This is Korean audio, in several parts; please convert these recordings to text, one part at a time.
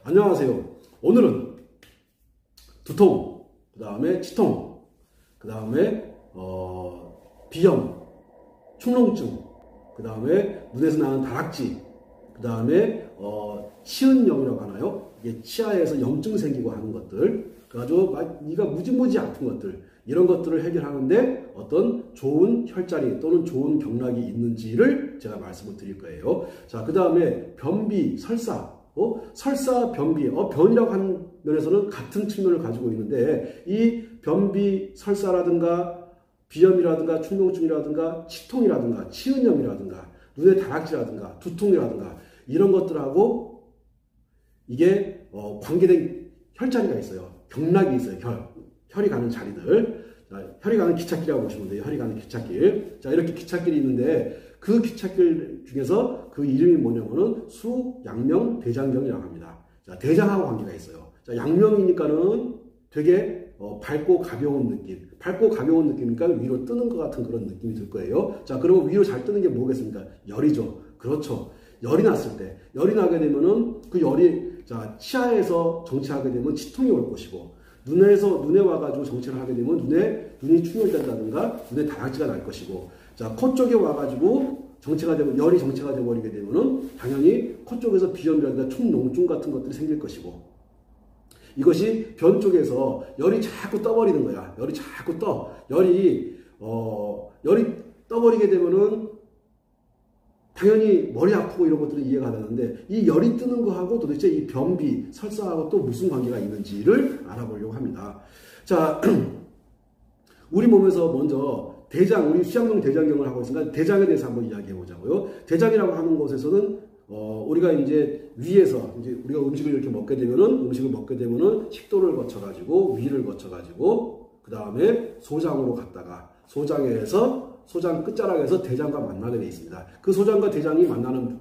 안녕하세요. 오늘은 두통, 그 다음에 치통, 그 다음에 비염, 축농증, 그 다음에 눈에서 나는 다락지, 그 다음에 치은염이라고 하나요? 이게 치아에서 염증 생기고 하는 것들, 그래가지고 이가 무지무지 아픈 것들, 이런 것들을 해결하는데 어떤 좋은 혈자리 또는 좋은 경락이 있는지를 제가 말씀을 드릴 거예요. 자, 그 다음에 변비, 설사, 설사, 변비, 변이라고 하는 면에서는 같은 측면을 가지고 있는데, 이 변비, 설사라든가 비염이라든가 축농증이라든가 치통이라든가 치은염이라든가 눈의 다락지라든가 두통이라든가 이런 것들하고 이게 관계된 혈자리가 있어요. 경락이 있어요. 혈이 가는 자리들. 혈이 가는 기찻길이라고 보시면 돼요. 혈이 가는 기찻길. 자, 이렇게 기찻길이 있는데 그 기찻길 중에서 그 이름이 뭐냐면은 수양명 대장경이라고 합니다. 자, 대장하고 관계가 있어요. 자, 양명이니까는 되게 밝고 가벼운 느낌. 밝고 가벼운 느낌이니까 위로 뜨는 것 같은 그런 느낌이 들 거예요. 자, 그러면 위로 잘 뜨는 게 뭐겠습니까? 열이죠. 그렇죠. 열이 났을 때, 열이 나게 되면은 그 열이, 자, 치아에서 정체하게 되면 치통이 올 것이고, 눈에 와가지고 정체를 하게 되면 눈이 충혈된다든가 눈에 다락지가 날 것이고, 자, 코 쪽에 와가지고 정체가 되면, 열이 정체가 되어버리게 되면은 당연히 코 쪽에서 비염이라든가 축농증 같은 것들이 생길 것이고, 이것이 변 쪽에서 열이 자꾸 떠버리는 거야. 열이 자꾸 떠. 열이 떠버리게 되면은 당연히 머리 아프고 이런 것들은 이해가 되는데, 이 열이 뜨는 거하고 도대체 이 변비, 설사하고 또 무슨 관계가 있는지를 알아보려고 합니다. 자, 우리 몸에서 먼저 우리 수양명 대장경을 하고 있으니까 대장에 대해서 한번 이야기해 보자고요. 대장이라고 하는 곳에서는 우리가 이제 위에서 이제 우리가 음식을 이렇게 먹게 되면은 식도를 거쳐가지고 위를 거쳐가지고 그 다음에 소장으로 갔다가 소장 끝자락에서 대장과 만나게 되어 있습니다. 그 소장과 대장이 만나는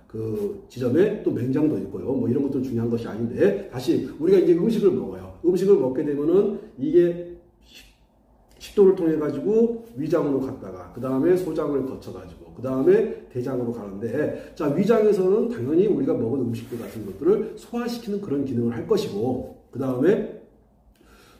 그 지점에 또 맹장도 있고요. 뭐 이런 것도 중요한 것이 아닌데, 다시 우리가 이제 음식을 먹어요. 음식을 먹게 되면은 이게 식도를 통해 가지고 위장으로 갔다가 그 다음에 소장을 거쳐 가지고 그 다음에 대장으로 가는데, 자, 위장에서는 당연히 우리가 먹은 음식들 같은 것들을 소화시키는 그런 기능을 할 것이고, 그 다음에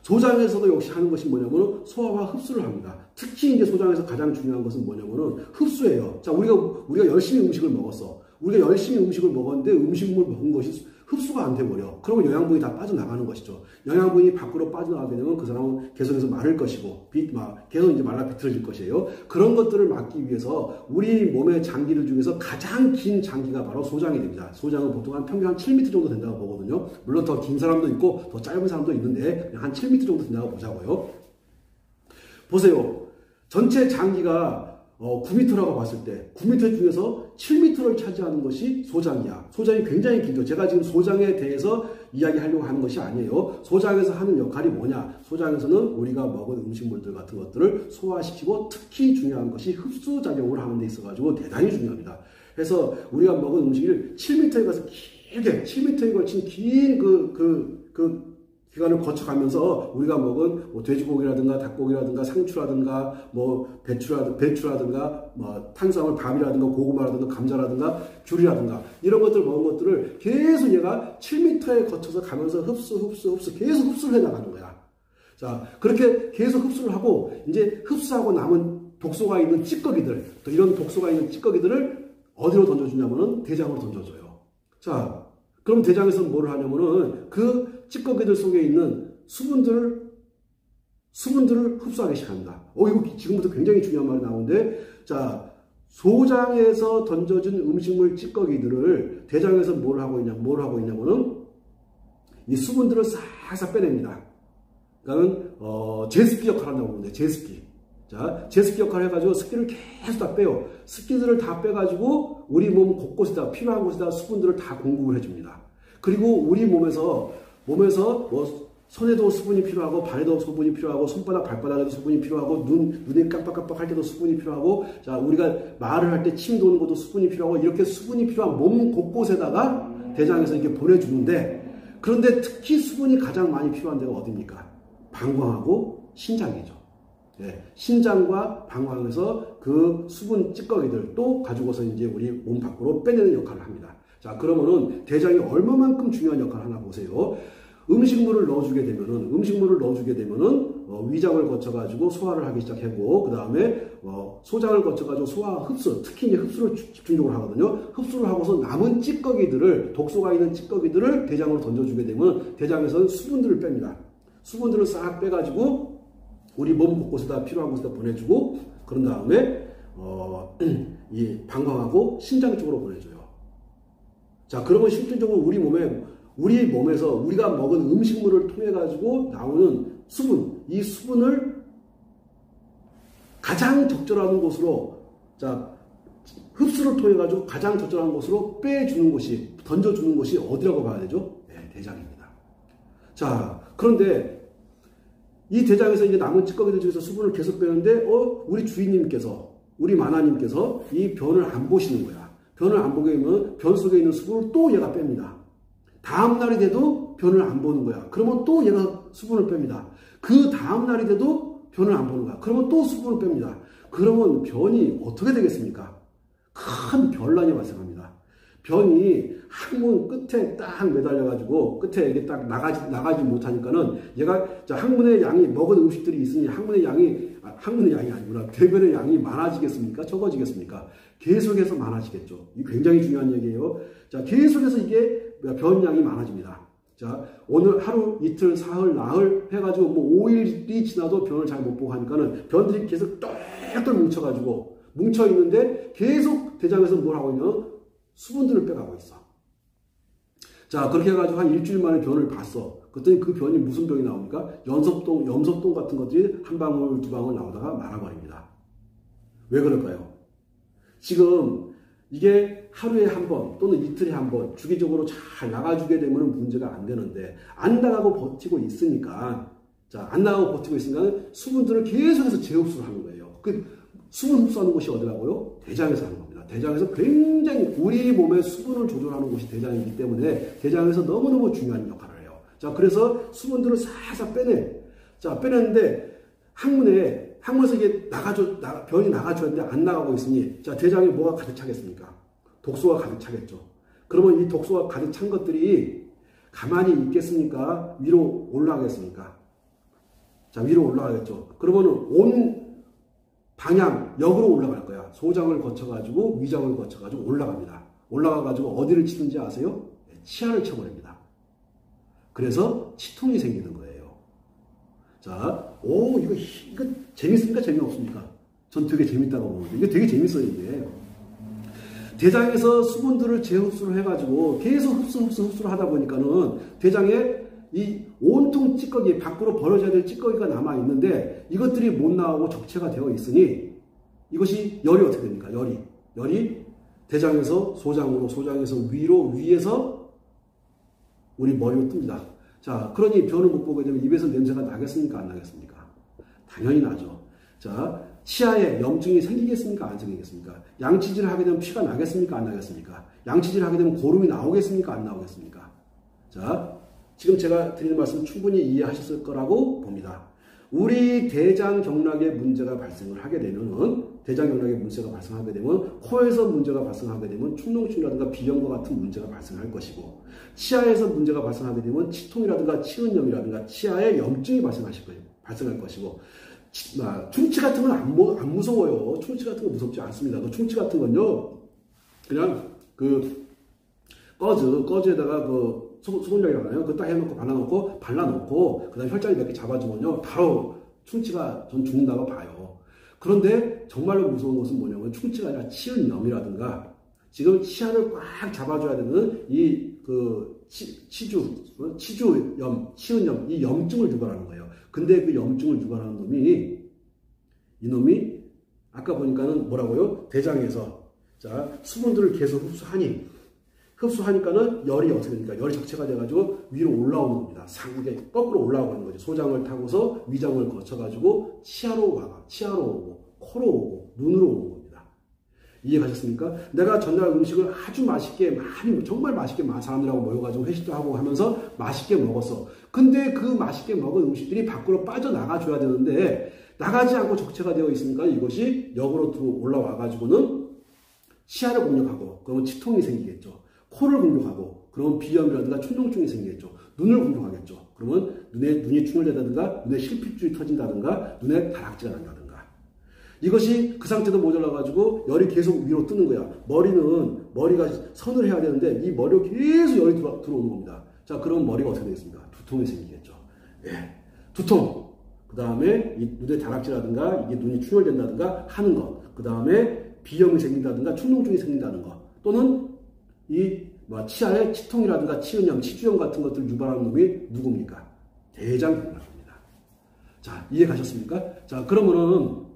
소장에서도 역시 하는 것이 뭐냐면은 소화와 흡수를 합니다. 특히 이제 소장에서 가장 중요한 것은 뭐냐면은 흡수예요. 자, 우리가 열심히 음식을 먹었어. 우리가 열심히 음식을 먹었는데 음식물 먹은 것이 흡수가 안 돼버려. 그러면 영양분이 다 빠져나가는 것이죠. 영양분이 밖으로 빠져나가게 되면 그 사람은 계속해서 마를 것이고, 계속 이제 말라 비틀어질 것이에요. 그런 것들을 막기 위해서 우리 몸의 장기들 중에서 가장 긴 장기가 바로 소장이 됩니다. 소장은 보통 평균 한 7m 정도 된다고 보거든요. 물론 더 긴 사람도 있고 더 짧은 사람도 있는데 그냥 한 7m 정도 된다고 보자고요. 보세요. 전체 장기가 9m라고 봤을 때 9m 중에서 7m를 차지하는 것이 소장이야. 소장이 굉장히 길죠. 제가 지금 소장에 대해서 이야기하려고 하는 것이 아니에요. 소장에서 하는 역할이 뭐냐? 소장에서는 우리가 먹은 음식물들 같은 것들을 소화시키고, 특히 중요한 것이 흡수작용을 하는 데 있어가지고 대단히 중요합니다. 그래서 우리가 먹은 음식을 7m에 가서 길게 7m에 걸친 긴 기간을 거쳐가면서 우리가 먹은 뭐 돼지고기라든가 닭고기라든가 상추라든가 뭐 배추라든가 뭐 탄수화물 밥이라든가 고구마라든가 감자라든가 귤이라든가 이런 것들 먹은 것들을 계속 얘가 7m에 거쳐서 가면서 흡수 계속 흡수를 해 나가는 거야. 자, 그렇게 계속 흡수를 하고 이제 흡수하고 남은 독소가 있는 찌꺼기들, 또 이런 독소가 있는 찌꺼기들을 어디로 던져주냐면은 대장으로 던져줘요. 자, 그럼 대장에서 뭐를 하냐면은 그 찌꺼기들 속에 있는 수분들을 흡수하기 시작합니다. 이거 지금부터 굉장히 중요한 말이 나오는데, 자, 소장에서 던져진 음식물 찌꺼기들을 대장에서 뭘 하고 있냐면은 이 수분들을 싹싹 빼냅니다. 그러니까 제습기 역할을 한다고 보면 돼요. 제습기. 자, 제습기 역할을 해가지고 습기를 계속 다 빼요. 습기들을 다 빼가지고 우리 몸 곳곳에다, 필요한 곳에다 수분들을 다 공급을 해줍니다. 그리고 우리 몸에서 뭐 손에도 수분이 필요하고, 발에도 수분이 필요하고, 손바닥, 발바닥에도 수분이 필요하고, 눈이 깜빡깜빡 할 때도 수분이 필요하고, 자, 우리가 말을 할 때 침 도는 것도 수분이 필요하고, 이렇게 수분이 필요한 몸 곳곳에다가 대장에서 이렇게 보내주는데, 그런데 특히 수분이 가장 많이 필요한 데가 어디입니까? 방광하고 신장이죠. 네, 신장과 방광에서 그 수분 찌꺼기들 또 가지고서 이제 우리 몸 밖으로 빼내는 역할을 합니다. 자, 그러면은 대장이 얼마만큼 중요한 역할을 하나 보세요. 음식물을 넣어주게 되면은 위장을 거쳐가지고 소화를 하기 시작하고, 그 다음에 소장을 거쳐가지고 소화 흡수, 특히 이제 흡수를 집중적으로 하거든요. 흡수를 하고서 남은 찌꺼기들을, 독소가 있는 찌꺼기들을 대장으로 던져주게 되면 대장에서는 수분들을 뺍니다. 수분들을 싹 빼가지고 우리 몸 곳곳에다 필요한 곳에다 보내주고, 그런 다음에 이 방광하고 심장 쪽으로 보내줘요. 자, 그러면 실질적으로 우리 몸에서 우리가 먹은 음식물을 통해 가지고 나오는 수분, 이 수분을 가장 적절한 곳으로, 자, 흡수를 통해 가지고 가장 적절한 곳으로 빼주는 곳이, 던져주는 곳이 어디라고 봐야 되죠? 네, 대장입니다. 자, 그런데 이 대장에서 이제 남은 찌꺼기들 중에서 수분을 계속 빼는데, 우리 주인님께서, 우리 마나님께서 이 변을 안 보시는 거야. 변을 안 보게 되면 변 속에 있는 수분을 또 얘가 뺍니다. 다음 날이 돼도 변을 안 보는 거야. 그러면 또 얘가 수분을 뺍니다. 그 다음 날이 돼도 변을 안 보는 거야. 그러면 또 수분을 뺍니다. 그러면 변이 어떻게 되겠습니까? 큰 변란이 발생합니다. 변이 항문 끝에 딱 매달려가지고 끝에 이게 딱 나가지 못하니까는 얘가 항문의 양이, 먹은 음식들이 있으니 항문의 양이 아니구나. 대변의 양이 많아지겠습니까? 적어지겠습니까? 계속해서 많아지겠죠. 이게 굉장히 중요한 얘기예요. 자, 계속해서 이게 변량이 많아집니다. 자, 오늘 하루, 이틀, 사흘, 나흘 해가지고 뭐 5일이 지나도 변을 잘 못 보고 하니까는 변들이 계속 똘똘 뭉쳐 있는데 계속 대장에서 뭘 하고 있냐면 수분들을 빼가고 있어. 자, 그렇게 해가지고 한 일주일 만에 변을 봤어. 그랬더니 그 변이 무슨 병이 나옵니까? 염소똥 같은 것들이 한 방울, 두 방울 나오다가 말아버립니다. 왜 그럴까요? 지금 이게 하루에 한 번 또는 이틀에 한 번 주기적으로 잘 나가주게 되면 문제가 안 되는데, 안 나가고 버티고 있으니까, 자, 안 나가고 버티고 있으니까 수분들을 계속해서 재흡수를 하는 거예요. 그 수분 흡수하는 곳이 어디라고요? 대장에서 하는 겁니다. 대장에서 굉장히 우리 몸의 수분을 조절하는 곳이 대장이기 때문에 대장에서 너무너무 중요한 역할을 해요. 자, 그래서 수분들을 싹싹 빼내. 자, 빼내는데 항문에서 이게 변이 나가줘야 되는데 안 나가고 있으니, 자, 대장에 뭐가 가득 차겠습니까? 독소가 가득 차겠죠. 그러면 이 독소가 가득 찬 것들이 가만히 있겠습니까? 위로 올라가겠습니까? 자, 위로 올라가겠죠. 그러면은 온 방향, 역으로 올라갈 거야. 소장을 거쳐가지고, 위장을 거쳐가지고 올라갑니다. 올라가가지고 어디를 치는지 아세요? 치아를 쳐버립니다. 그래서 치통이 생기는 거예요. 자, 이거 재밌습니까? 재미없습니까? 전 되게 재밌다고 보는데, 이게 되게 재밌어요, 이게. 대장에서 수분들을 재흡수를 해가지고 계속 흡수를 하다 보니까는 대장에 이 온통 찌꺼기, 밖으로 버려져야 될 찌꺼기가 남아있는데 이것들이 못 나오고 적체가 되어 있으니 이것이 열이 어떻게 됩니까? 열이 대장에서 소장으로, 소장에서 위로, 위에서 우리 머리로 뜹니다. 자, 그러니 변을 못 보게 되면 입에서 냄새가 나겠습니까? 안 나겠습니까? 당연히 나죠. 자, 치아에 염증이 생기겠습니까? 안 생기겠습니까? 양치질을 하게 되면 피가 나겠습니까? 안 나겠습니까? 양치질을 하게 되면 고름이 나오겠습니까? 안 나오겠습니까? 자, 지금 제가 드리는 말씀 충분히 이해하셨을 거라고 봅니다. 우리 대장경락에 문제가 발생을 하게 되면은, 대장경락에 문제가 발생하게 되면, 코에서 문제가 발생하게 되면 축농증이라든가 비염과 같은 문제가 발생할 것이고, 치아에서 문제가 발생하게 되면 치통이라든가 치은염이라든가 치아에 염증이 발생할 것이고, 충치 같은 건 안 무서워요. 충치 같은 건 무섭지 않습니다. 그 충치 같은 건요, 그냥 꺼즈에다가 수분력이라고 하나요? 그거 딱 해놓고 발라놓고, 그 다음에 혈자리 몇 개 잡아주면요, 바로 충치가 전 죽는다고 봐요. 그런데 정말로 무서운 것은 뭐냐면 충치가 아니라 치은염이라든가, 지금 치아를 꽉 잡아줘야 되는 치주염, 치은염, 이 염증을 유발하는 거예요. 근데 그 염증을 유발하는 이놈이 아까 보니까는 뭐라고요? 대장에서, 자, 수분들을 계속 흡수하니까는 열이 어떻게 됩니까? 열이 적체가 돼가지고 위로 올라오는 겁니다. 상계 거꾸로 올라오는 거죠. 소장을 타고서 위장을 거쳐가지고 치아로 오고, 코로 오고, 눈으로 오는 겁니다. 이해가셨습니까? 내가 전날 음식을 아주 맛있게, 정말 맛있게 사람들하고 모여가지고 회식도 하고 하면서 맛있게 먹었어. 근데 그 맛있게 먹은 음식들이 밖으로 빠져나가줘야 되는데, 나가지 않고 적체가 되어 있으니까 이것이 역으로 올라와가지고는 치아를 공격하고, 그러면 치통이 생기겠죠. 코를 공격하고 그러면 비염이라든가 충농증이 생기겠죠. 눈을 공격하겠죠. 그러면 눈이 충혈되다든가 눈에 실핏줄이 터진다든가 눈에 다락지가 난다든가. 이것이 그 상태도 모자라가지고 열이 계속 위로 뜨는 거야. 머리가 선을 해야 되는데 이 머리로 계속 열이 들어오는 겁니다. 자, 그럼 머리가 어떻게 되겠습니까? 두통이 생기겠죠. 예. 두통. 그 다음에 이 눈에 다락지라든가 이게 눈이 충혈된다든가 하는 것. 그 다음에 비염이 생긴다든가 충농증이 생긴다는 것. 또는 치아에 치통이라든가 치은염, 치주염 같은 것들을 유발하는 놈이 누굽니까? 대장경락입니다. 자, 이해 가셨습니까? 자, 그러면은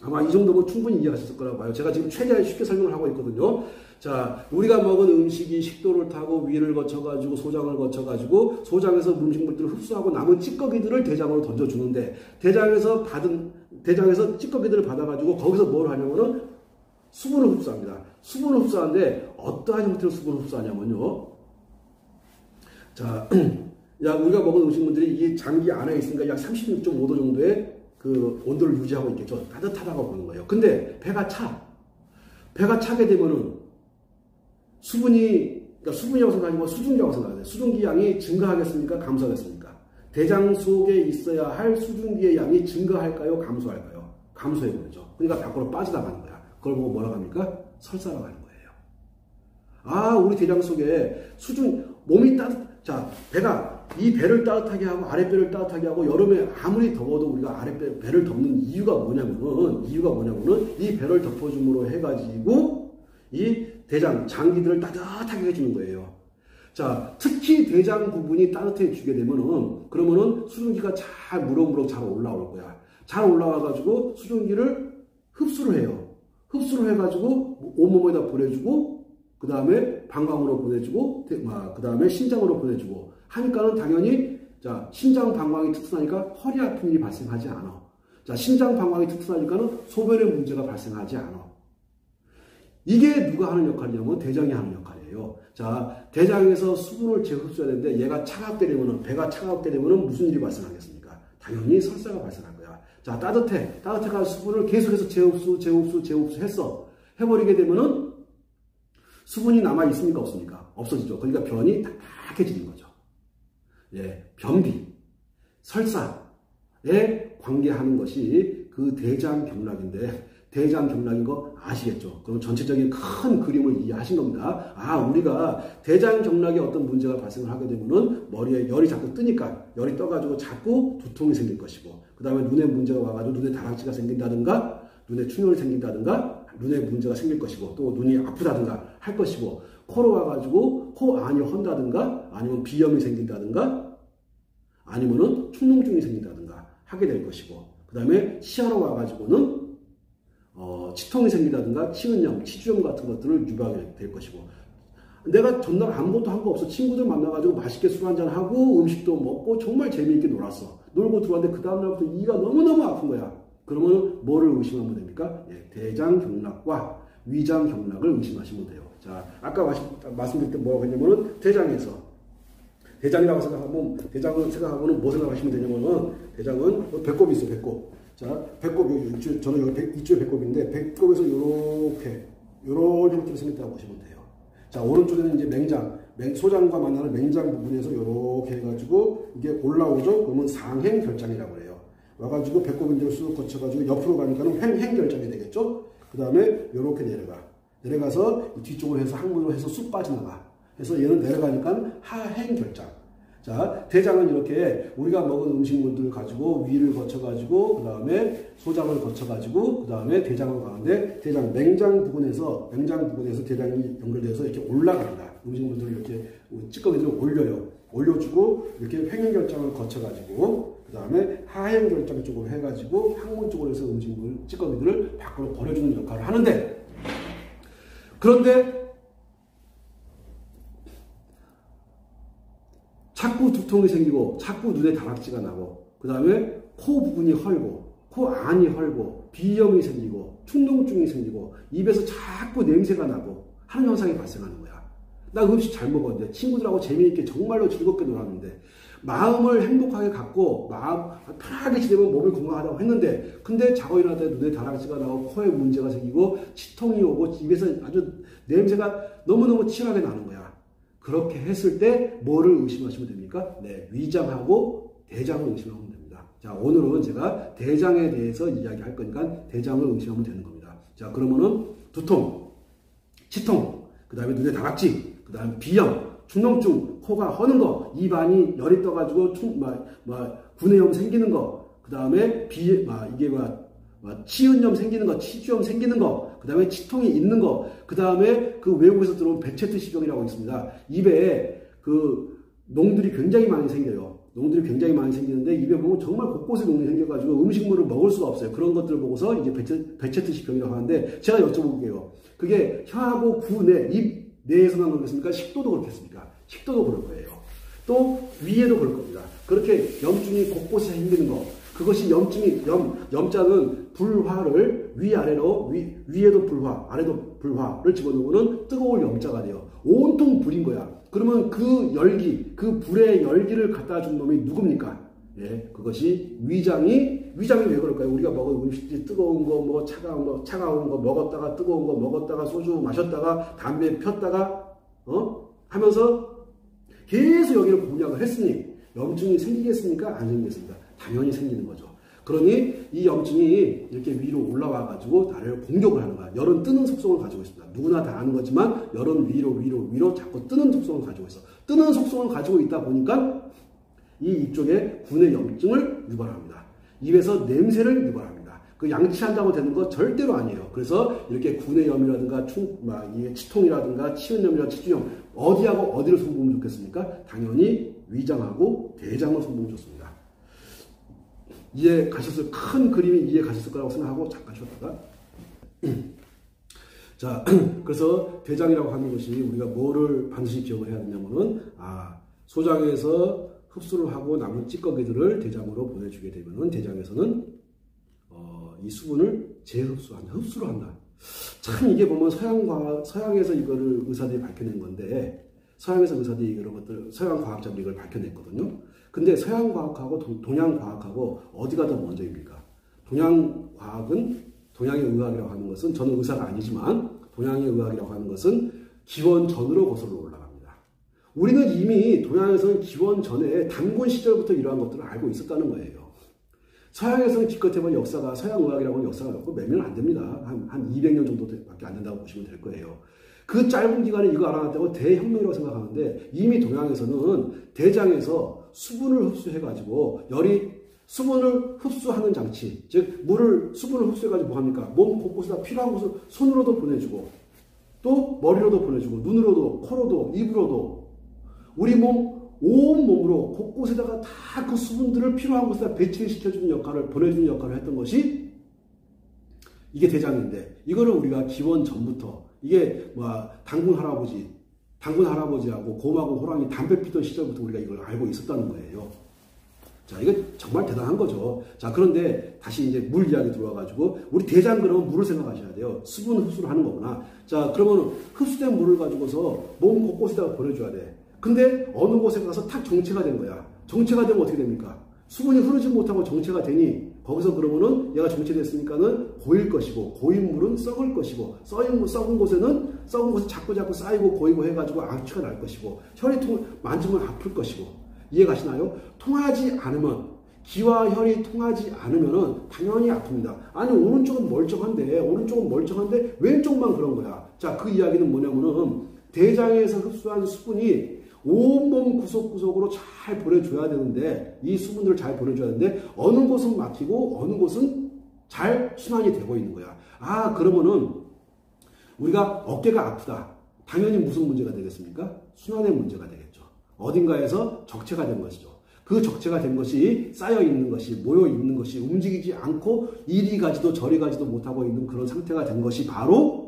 아마 이 정도면 충분히 이해하셨을 거라고 봐요. 제가 지금 최대한 쉽게 설명을 하고 있거든요. 자, 우리가 먹은 음식이 식도를 타고 위를 거쳐가지고 소장을 거쳐가지고 소장에서 음식물들을 흡수하고 남은 찌꺼기들을 대장으로 던져주는데 대장에서 찌꺼기들을 받아가지고 거기서 뭘 하냐면은 수분을 흡수합니다. 수분을 흡수하는데 어떠한 형태로 수분을 흡수하냐면요. 자, 우리가 먹은 음식물들이 이 장기 안에 있으니까 약 36.5도 정도의 그 온도를 유지하고 있겠죠. 따뜻하다고 보는 거예요. 근데 배가 차게 되면은 그러니까 수분이라고 생각하지만 수증기라고 생각해요. 수증기 양이 증가하겠습니까? 감소하겠습니까? 대장 속에 있어야 할 수증기의 양이 증가할까요? 감소할까요? 감소해버리죠. 그러니까 밖으로 빠져나가는 거야. 그걸 보고 뭐라고 합니까? 설사라고 하는 거예요. 아, 우리 대장 속에 몸이 이 배를 따뜻하게 하고 아랫배를 따뜻하게 하고 여름에 아무리 더워도 우리가 배를 덮는 이유가 뭐냐면은 이 배를 덮어줌으로 해가지고 이 대장, 장기들을 따뜻하게 해주는 거예요. 자, 특히 대장 부분이 따뜻해지게 되면은 그러면은 수증기가 무럭무럭 잘 올라올 거야. 잘 올라와가지고 수증기를 흡수를 해요. 흡수를 해가지고 온몸에다 보내주고 그 다음에 방광으로 보내주고 그 다음에 신장으로 보내주고 하니까는 당연히 신장 방광이 튼튼하니까 허리 아픈 일이 발생하지 않아. 자, 신장 방광이 튼튼하니까는 소변에 문제가 발생하지 않아. 이게 누가 하는 역할이냐면 대장이 하는 역할이에요. 자, 대장에서 수분을 재흡수해야 되는데 얘가 배가 차갑게 되면은 무슨 일이 발생하겠습니까? 당연히 설사가 발생할 거야. 자, 따뜻해가 수분을 계속해서 재흡수 해버리게 되면은 수분이 남아 있습니까? 없습니까? 없어지죠. 그러니까 변이 딱딱해지는 거죠. 예, 변비, 설사에 관계하는 것이 그 대장경락인데 대장경락인 거 아시겠죠? 그럼 전체적인 큰 그림을 이해하신 겁니다. 아, 우리가 대장경락에 어떤 문제가 발생을 하게 되면은 머리에 열이 자꾸 뜨니까 열이 떠가지고 자꾸 두통이 생길 것이고 그 다음에 눈에 문제가 와가지고 눈에 다락지가 생긴다든가 눈에 충혈이 생긴다든가 눈에 문제가 생길 것이고 또 눈이 아프다든가 할 것이고 코로 와가지고 코 안이 헌다든가 아니면 비염이 생긴다든가 아니면은 충농증이 생긴다든가 하게 될 것이고 그 다음에 치아로 와가지고는 치통이 생긴다든가 치은염, 치주염 같은 것들을 유발하게 될 것이고 내가 전날 아무것도 한 거 없어. 친구들 만나가지고 맛있게 술 한잔하고 음식도 먹고 정말 재미있게 놀았어. 놀고 들어왔는데 그 다음날부터 이가 너무너무 아픈 거야. 그러면 뭐를 의심하면 됩니까? 예, 대장경락과 위장경락을 의심하시면 돼요. 자, 아까 말씀드릴 때 뭐라고 했냐면은 대장이라고 생각하고는 뭐 생각하시면 되냐면은 대장은 배꼽이 있어요. 배꼽. 자, 배꼽 저는 여기 이쪽에 배꼽인데 배꼽에서 요런 형태로 생겼다고 보시면 돼요. 자, 오른쪽에는 이제 소장과 만나는 맹장 부분에서 이렇게 해가지고 이게 올라오죠. 그러면 상행결장이라고 해요. 와가지고 배꼽인대로 쑥 거쳐가지고 옆으로 가니까는 횡행결장이 되겠죠. 그 다음에 이렇게 내려가서 뒤쪽으로 해서 항문으로 해서 쑥 빠져나가. 해서 얘는 내려가니까 하행결장. 자, 대장은 이렇게 우리가 먹은 음식물들을 가지고 위를 거쳐가지고 그 다음에 소장을 거쳐가지고 그 다음에 대장으로 가는데 대장 맹장 부분에서 대장이 연결돼서 이렇게 올라갑니다. 음식물들을 이렇게 찌꺼기들을 올려주고 이렇게 횡행결장을 거쳐가지고 그 다음에 하행결장 쪽으로 해가지고 항문 쪽으로 해서 음식물 찌꺼기들을 밖으로 버려주는 역할을 하는데 그런데 자꾸 두통이 생기고 자꾸 눈에 다락지가 나고 그 다음에 코 부분이 헐고 코 안이 헐고 비염이 생기고 충농증이 생기고 입에서 자꾸 냄새가 나고 하는 현상이 발생하는 거야. 나 음식 잘 먹었는데 친구들하고 재미있게 정말로 즐겁게 놀았는데 마음을 행복하게 갖고 마음 편하게 지내면 몸이 건강하다고 했는데 근데 자고 일어날 때 눈에 다락지가 나고 코에 문제가 생기고 치통이 오고 입에서 아주 냄새가 너무너무 치열하게 나는 거야. 그렇게 했을 때 뭐를 의심하시면 됩니까? 네, 위장하고 대장을 의심하면 됩니다. 자, 오늘은 제가 대장에 대해서 이야기할 거니까 대장을 의심하면 되는 겁니다. 자, 그러면은 두통, 치통, 그 다음에 눈에 다각지, 그 다음에 비염, 축농증, 코가 허는 거, 입안이 열이 떠가지고 구내염 생기는 거, 그 다음에 치은염 생기는 거, 치주염 생기는 거, 그 다음에 치통이 있는 거, 그 다음에 그 외국에서 들어온 베체트 시병이라고 있습니다. 입에 그 농들이 굉장히 많이 생겨요. 농들이 굉장히 많이 생기는데 입에 보면 정말 곳곳에 농이 생겨가지고 음식물을 먹을 수가 없어요. 그런 것들을 보고서 이제 베체트 시병이라고 하는데 제가 여쭤볼게요. 그게 혀하고 구내, 입 내에서만 그렇겠습니까? 식도도 그렇겠습니까? 식도도 그럴 거예요. 또 위에도 그럴 겁니다. 그렇게 염증이 곳곳에 생기는 거. 그것이 염자는 불화를 위아래로, 위에도 불화, 아래도 불화를 집어넣으면 뜨거울 염자가 돼요. 온통 불인 거야. 그러면 그 열기, 그 불의 열기를 갖다 준 놈이 누굽니까? 예, 그것이 위장이 왜 그럴까요? 우리가 먹은 음식이 뜨거운 거, 차가운 거 먹었다가 뜨거운 거 먹었다가 소주 마셨다가 담배 폈다가, 하면서 계속 여기를 공략을 했으니 염증이 생기겠습니까? 안 생기겠습니까? 당연히 생기는 거죠. 그러니 이 염증이 이렇게 위로 올라와 가지고 나를 공격을 하는 거야. 열은 뜨는 속성을 가지고 있습니다. 누구나 다 아는 거지만 열은 위로 자꾸 뜨는 속성을 가지고 있어. 뜨는 속성을 가지고 있다 보니까 이 이쪽에 구내 염증을 유발합니다. 입에서 냄새를 유발합니다. 그 양치한다고 되는 거 절대로 아니에요. 그래서 이렇게 구내염이라든가 치통이라든가 치은염이라든가 치주염 어디하고 어디를 손보면 좋겠습니까? 당연히 위장하고 대장을 손보면 좋습니다. 큰 그림이 이해 가셨을 거라고 생각하고 잠깐 쉬었다가 자, 그래서 대장이라고 하는 것이 우리가 뭐를 반드시 기억을 해야 되냐면은 소장에서 흡수를 하고 남은 찌꺼기들을 대장으로 보내주게 되면은 대장에서는 이 수분을 흡수를 한다. 참 이게 보면 서양에서 이거를 의사들이 밝혀낸 건데 서양에서 의사들이 이런 것들 서양 과학자들이 이걸 밝혀냈거든요. 근데 서양 과학하고 동양 과학하고 어디가 더 먼저입니까? 동양 과학은 동양의 의학이라고 하는 것은 저는 의사가 아니지만 동양의 의학이라고 하는 것은 기원 전으로 거슬러 올라갑니다. 우리는 이미 동양에서는 기원 전에 단군 시절부터 이러한 것들을 알고 있었다는 거예요. 서양에서는 기껏 해본 역사가 서양 의학이라고 하는 역사가 없고 몇 년 안 됩니다. 한 200년 정도밖에 안 된다고 보시면 될 거예요. 그 짧은 기간에 이거 알아냈다고 대혁명이라고 생각하는데 이미 동양에서는 대장에서 수분을 흡수해가지고 수분을 흡수하는 장치, 즉 수분을 흡수해가지고 뭐합니까? 몸 곳곳에다 필요한 곳을 손으로도 보내주고 또 머리로도 보내주고 눈으로도 코로도 입으로도 우리 몸 온몸으로 곳곳에다가 다 그 수분들을 필요한 곳에다 배치시켜주는 역할을 보내주는 역할을 했던 것이 이게 대장인데 이거를 우리가 기원 전부터 이게 당군 할아버지하고 곰하고 호랑이 담배 피던 시절부터 우리가 이걸 알고 있었다는 거예요. 자, 이거 정말 대단한 거죠. 자, 그런데 다시 이제 물 이야기 들어와가지고 우리 대장 그러면 물을 생각하셔야 돼요. 수분 흡수를 하는 거구나. 자, 그러면 흡수된 물을 가지고서 몸 곳곳에다가 보내줘야 돼. 근데 어느 곳에 가서 탁 정체가 된 거야. 정체가 되면 어떻게 됩니까? 수분이 흐르지 못하고 정체가 되니 거기서 그러면은 얘가 정체됐으니까는 고일 것이고 고인 물은 썩을 것이고 썩은 곳에 자꾸 쌓이고 고이고 해가지고 악취가 날 것이고 혈이 만지면 아플 것이고 이해 가시나요? 통하지 않으면 기와 혈이 통하지 않으면은 당연히 아픕니다. 아니 오른쪽은 멀쩡한데 왼쪽만 그런 거야. 자, 그 이야기는 뭐냐면은 대장에서 흡수한 수분이 온몸 구석구석으로 잘 보내줘야 되는데 이 수분들을 잘 보내줘야 되는데 어느 곳은 막히고 어느 곳은 잘 순환이 되고 있는 거야. 그러면은 우리가 어깨가 아프다. 당연히 무슨 문제가 되겠습니까? 순환의 문제가 되겠죠. 어딘가에서 적체가 된 것이죠. 그 적체가 된 것이 쌓여 있는 것이 모여 있는 것이 움직이지 않고 이리 가지도 저리 가지도 못하고 있는 그런 상태가 된 것이 바로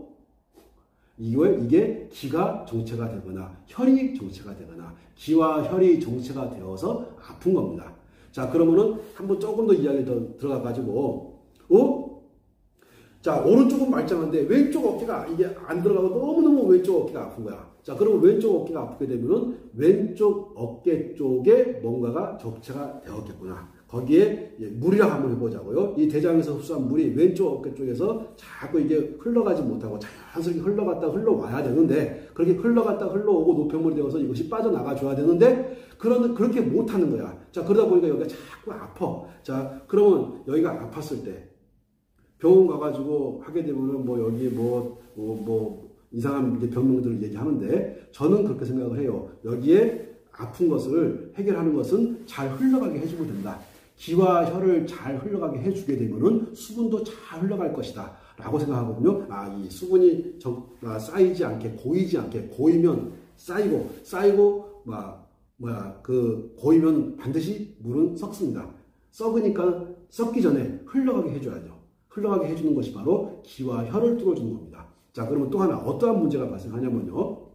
이게 기가 정체가 되거나 혈이 정체가 되거나 기와 혈이 정체가 되어서 아픈 겁니다. 자, 그러면은 한번 조금 더 이야기 더 들어가 가지고 자, 오른쪽은 말짱한데 왼쪽 어깨가 이게 안 들어가고 너무너무 왼쪽 어깨가 아픈 거야. 자, 그러면 왼쪽 어깨가 아프게 되면은 왼쪽 어깨 쪽에 뭔가가 적체가 되었겠구나. 거기에 물이라고 한번 해보자고요. 이 대장에서 흡수한 물이 왼쪽 어깨 쪽에서 자꾸 이게 흘러가지 못하고 자연스럽게 흘러갔다 흘러와야 되는데, 그렇게 흘러갔다 흘러오고 노폐물이 되어서 이것이 빠져나가 줘야 되는데, 그렇게 못하는 거야. 자, 그러다 보니까 여기가 자꾸 아파. 자, 그러면 여기가 아팠을 때 병원 가가지고 하게 되면은 여기 이상한 병명들을 얘기하는데, 저는 그렇게 생각을 해요. 여기에 아픈 것을 해결하는 것은 잘 흘러가게 해주면 된다. 기와 혈을 잘 흘러가게 해주게 되면은 수분도 잘 흘러갈 것이다 라고 생각하거든요. 이 수분이 쌓이지 않게, 고이지 않게, 고이면 쌓이고 고이면 반드시 물은 썩습니다. 썩으니까 썩기 전에 흘러가게 해줘야죠. 흘러가게 해주는 것이 바로 기와 혈을 뚫어주는 겁니다. 자, 그러면 또 하나 어떠한 문제가 발생하냐면요.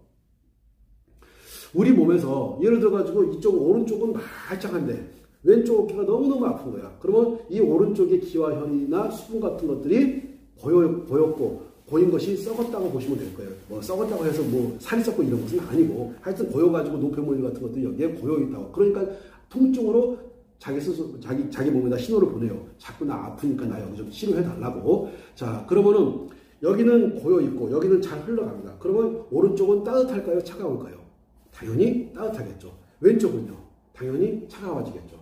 우리 몸에서 예를 들어가지고 이쪽 오른쪽은 말짱한데 왼쪽 어깨가 너무너무 아픈 거야. 그러면 이 오른쪽의 기와 혈이나 수분 같은 것들이 고였고, 고인 것이 썩었다고 보시면 될 거예요. 썩었다고 해서 살이 썩고 이런 것은 아니고, 하여튼 고여가지고 노폐물 같은 것들이 여기에 고여있다고. 그러니까 통증으로 자기 몸에다 신호를 보내요. 자꾸 나 아프니까 나 여기 좀 치료해달라고. 자, 그러면은 여기는 고여있고, 여기는 잘 흘러갑니다. 그러면 오른쪽은 따뜻할까요? 차가울까요? 당연히 따뜻하겠죠. 왼쪽은요? 당연히 차가워지겠죠.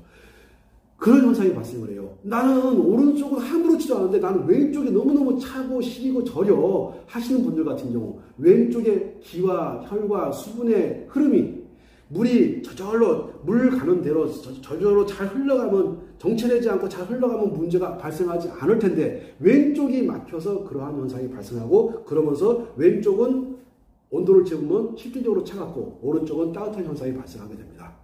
그런 현상이 발생을 해요. 나는 오른쪽은 아무렇지도 않은데 나는 왼쪽이 너무너무 차고 시리고 저려 하시는 분들 같은 경우, 왼쪽에 기와 혈과 수분의 흐름이, 물이 저절로 물 가는 대로 저절로 잘 흘러가면, 정체되지 않고 잘 흘러가면 문제가 발생하지 않을 텐데, 왼쪽이 막혀서 그러한 현상이 발생하고, 그러면서 왼쪽은 온도를 재우면 실질적으로 차갑고 오른쪽은 따뜻한 현상이 발생하게 됩니다.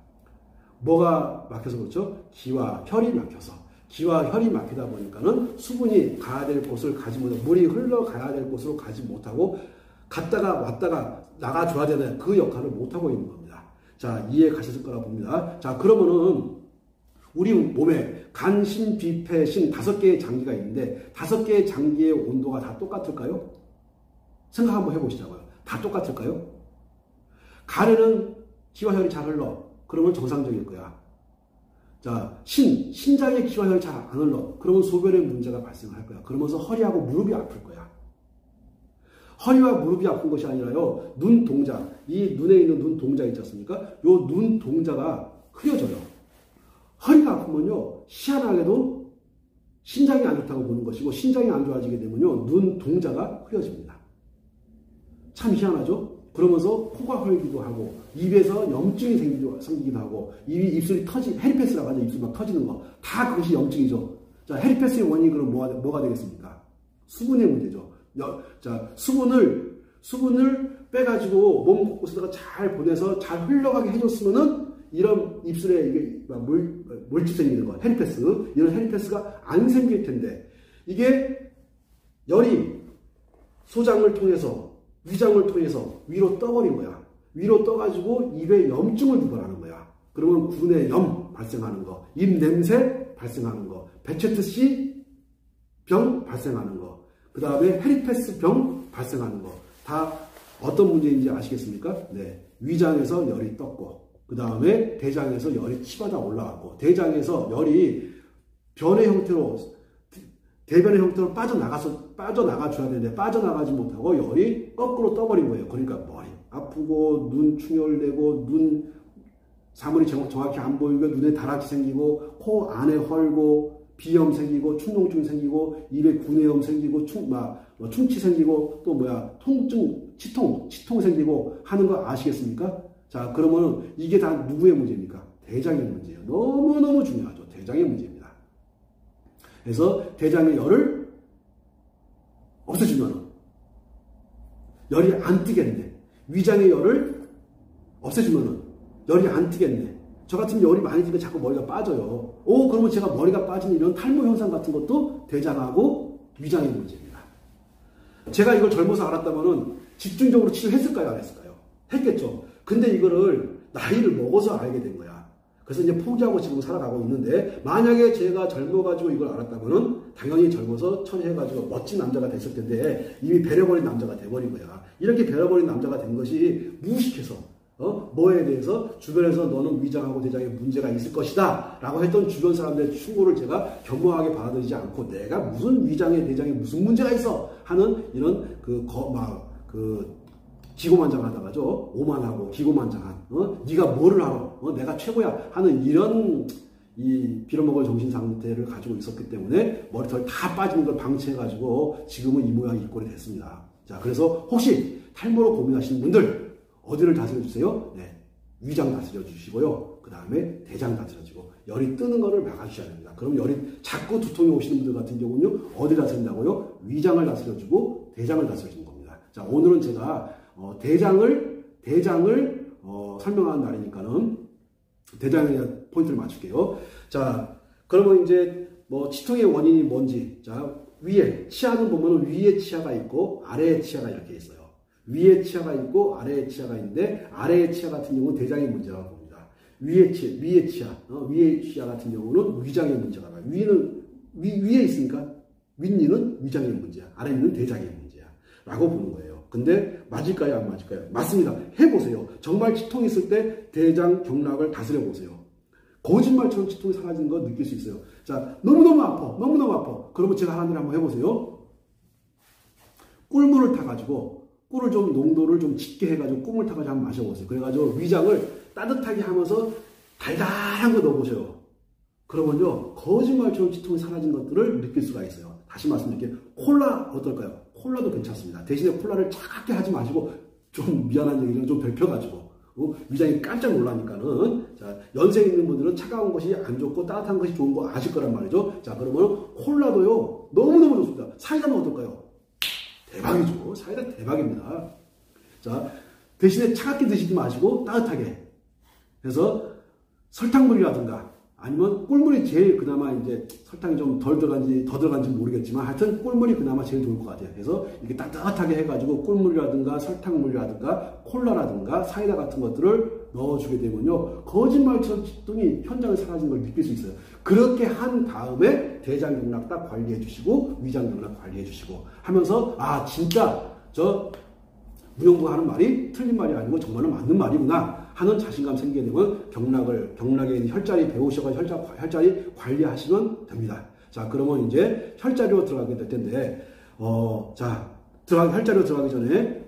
뭐가 막혀서 그렇죠? 기와 혈이 막혀서. 기와 혈이 막히다 보니까는 수분이 가야 될 곳을 가지 못하고, 물이 흘러가야 될 곳으로 가지 못하고, 갔다가 왔다가 나가줘야 되는 그 역할을 못하고 있는 겁니다. 자, 이해 가셨을 거라 봅니다. 자, 그러면은 우리 몸에 간, 신, 비, 폐, 신 5개의 장기가 있는데 5개의 장기의 온도가 다 똑같을까요? 생각 한번 해보시자고요. 다 똑같을까요? 간에는 기와 혈이 잘 흘러. 그러면 정상적일 거야. 자, 신장에 기와 혈이 잘 안 흘러. 그러면 소변에 문제가 발생할 거야. 그러면서 허리하고 무릎이 아플 거야. 허리와 무릎이 아픈 것이 아니라요, 눈 동자, 이 눈에 있는 눈 동자 있지 않습니까? 요 눈 동자가 흐려져요. 허리가 아프면요, 희한하게도 신장이 안 좋다고 보는 것이고, 신장이 안 좋아지게 되면요, 눈 동자가 흐려집니다. 참 희한하죠? 그러면서 코가 헐기도 하고, 입에서 염증이 생기기도 하고, 입술이 헤르페스라고 하죠. 입술 막 터지는 거. 다 그것이 염증이죠. 자, 헤르페스의 원인이 그럼 뭐가 되겠습니까? 수분의 문제죠. 자, 수분을 빼가지고 몸 곳곳에다가 잘 보내서 잘 흘러가게 해줬으면은 이런 입술에 이게 물집 생기는 거, 헤르페스, 이런 헤르페스가 안 생길 텐데, 이게 열이 소장을 통해서, 위장을 통해서 위로 떠버린 거야. 위로 떠가지고 입에 염증을 유발하는 거야. 그러면 구내염 발생하는 거, 입 냄새 발생하는 거, 베체트-C 병 발생하는 거, 그 다음에 헤르페스 병 발생하는 거, 다 어떤 문제인지 아시겠습니까? 네, 위장에서 열이 떴고, 그 다음에 대장에서 열이 치받아 올라가고, 대장에서 열이 변의 형태로, 대변의 형태로 빠져나가줘야 되는데 빠져나가지 못하고 열이 거꾸로 떠버린 거예요. 그러니까 머리 아프고, 눈 충혈되고, 눈 사물이 정확히 안 보이고, 눈에 다락이 생기고, 코 안에 헐고, 비염 생기고, 충농증 생기고, 입에 구내염 생기고, 충치 생기고, 또 통증, 치통 생기고 하는 거 아시겠습니까? 자, 그러면 이게 다 누구의 문제입니까? 대장의 문제예요. 너무너무 중요하죠. 대장의 문제입니다. 그래서 대장의 열을 없애주면 열이 안 뜨겠네. 위장의 열을 없애주면 열이 안 뜨겠네. 저 같은 열이 많이 뜨면 자꾸 머리가 빠져요. 그러면 제가 머리가 빠지는 이런 탈모 현상 같은 것도 대장하고 위장의 문제입니다. 제가 이걸 젊어서 알았다면은 집중적으로 치료했을까요? 안 했을까요? 했겠죠. 근데 이거를 나이를 먹어서 알게 된 거야. 그래서 이제 포기하고 지금 살아가고 있는데, 만약에 제가 젊어가지고 이걸 알았다면은 당연히 젊어서 처리해가지고 멋진 남자가 됐을 텐데, 이미 배려버린 남자가 돼버린 거야. 이렇게 배려버린 남자가 된 것이 무식해서, 뭐에 대해서 주변에서 너는 위장하고 대장에 문제가 있을 것이다 라고 했던 주변 사람들의 충고를 제가 겸허하게 받아들이지 않고 내가 무슨 위장에 대장에 무슨 문제가 있어 하는 이런 기고만장하다가죠. 오만하고 기고만장한 네가 뭐를 알아? 내가 최고야 하는 이런 이 빌어먹을 정신 상태를 가지고 있었기 때문에 머리털 다 빠지는 걸 방치해가지고 지금은 이 모양 이 꼴이 됐습니다. 자, 그래서 혹시 탈모로 고민하시는 분들 어디를 다스려 주세요? 네, 위장 다스려 주시고요. 그 다음에 대장 다스려 주고 열이 뜨는 거를 막아주셔야 됩니다. 그럼 열이 자꾸 두통이 오시는 분들 같은 경우는요, 어디 다스린다고요? 위장을 다스려 주고 대장을 다스려 주는 겁니다. 자, 오늘은 제가 대장을 설명하는 날이니까는 대장에 대한 포인트를 맞출게요. 자, 그러면 이제 치통의 원인이 뭔지. 자, 위에 치아는 보면은 위에 치아가 있고 아래에 치아가 이렇게 있어요. 위에 치아가 있고 아래에 치아가 있는데 아래의 치아 같은 경우는 대장의 문제라고 봅니다. 위에 치아 같은 경우는 위장의 문제가 나요. 위에 있으니까 윗니는 위장의 문제야. 아래니는 대장의 문제야. 라고 보는 거예요. 근데 맞을까요? 안 맞을까요? 맞습니다. 해보세요. 정말 치통이 있을 때 대장 경락을 다스려 보세요. 거짓말처럼 치통이 사라지는 거 느낄 수 있어요. 자, 너무너무 아파. 그러면 제가 하는 일 한번 해보세요. 꿀물을 타가지고 꿀을 좀 농도를 좀 짙게 해가지고 꿀물 타가지고 한번 마셔보세요. 그래가지고 위장을 따뜻하게 하면서 달달한 거 넣어보세요. 그러면요, 거짓말처럼 치통이 사라진 것들을 느낄 수가 있어요. 다시 말씀드릴게요. 콜라 어떨까요? 콜라도 괜찮습니다. 대신에 콜라를 차갑게 하지 마시고 좀 미안한 얘기는 좀 덜펴가지고 위장이 깜짝 놀라니까는. 자, 연세 있는 분들은 차가운 것이 안 좋고 따뜻한 것이 좋은 거 아실 거란 말이죠. 자, 그러면 콜라도요 너무너무 좋습니다. 사이다는 어떨까요? 대박이죠. 사이다 대박입니다. 자, 대신에 차갑게 드시지 마시고 따뜻하게 해서 설탕물이라든가 아니면 꿀물이 제일 그나마 이제 설탕이 좀 덜 들어간지 더 들어간지 모르겠지만 하여튼 꿀물이 그나마 제일 좋을 것 같아요. 그래서 이렇게 따뜻하게 해가지고 꿀물이라든가 설탕물이라든가 콜라라든가 사이다 같은 것들을 넣어주게 되면요, 거짓말처럼 치통이 현장에 사라진 걸 느낄 수 있어요. 그렇게 한 다음에 대장 경락 딱 관리해 주시고 위장 경락 관리해 주시고 하면서 진짜 저 문영부가 하는 말이 틀린 말이 아니고 정말로 맞는 말이구나 하는 자신감 생기게 되면 경락에 있는 혈자리 배우셔가지고 혈자리 관리하시면 됩니다. 자, 그러면 이제 혈자리로 들어가게 될 텐데, 혈자리로 들어가기 전에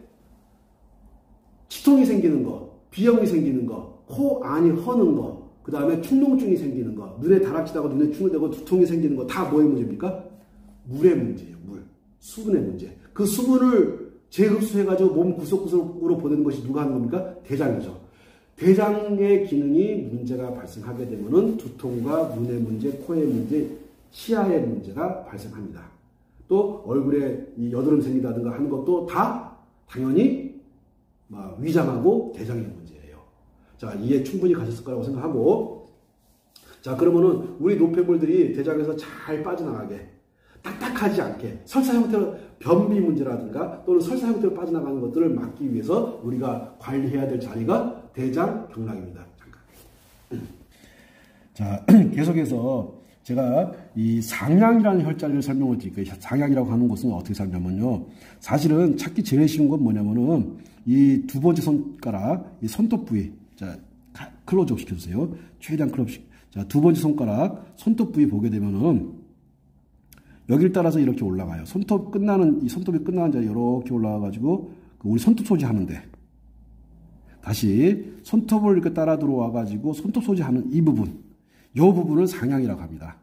치통이 생기는 거, 비염이 생기는 거, 코 안이 허는 거, 그 다음에 축농증이 생기는 거, 눈에 다락지다고 눈에 충혈되고 두통이 생기는 거 다 뭐의 문제입니까? 물의 문제예요. 수분의 문제. 그 수분을 재흡수해가지고 몸 구석구석으로 보내는 것이 누가 하는 겁니까? 대장이죠. 대장의 기능이 문제가 발생하게 되면은 두통과 눈의 문제, 코의 문제, 치아의 문제가 발생합니다. 또 얼굴에 이 여드름 생긴다든가 하는 것도 다 당연히 위장하고 대장의 문제예요. 자, 이해 충분히 가셨을 거라고 생각하고, 자, 그러면은 우리 노폐물들이 대장에서 잘 빠져나가게, 딱딱하지 않게 설사 형태로 변비 문제라든가 또는 설사 형태로 빠져나가는 것들을 막기 위해서 우리가 관리해야 될 자리가 대장 경락입니다. 잠깐. 자, 계속해서 제가 이 상향이라는 혈자리를 설명을 드릴게요. 상향이라고 하는 것은 어떻게 살냐면요, 사실은 찾기 제일 쉬운 건 뭐냐면은 이 두 번째 손가락, 이 손톱 부위, 자, 클로즈업 시켜주세요. 최대한 클로즈업. 자, 두 번째 손가락, 손톱 부위 보게 되면은 여기를 따라서 이렇게 올라가요. 손톱이 끝나는 자리 이렇게 올라와가지고 우리 손톱 소지하는데, 다시 손톱을 이렇게 따라 들어와가지고 손톱 소지하는 이 부분을 상향이라고 합니다.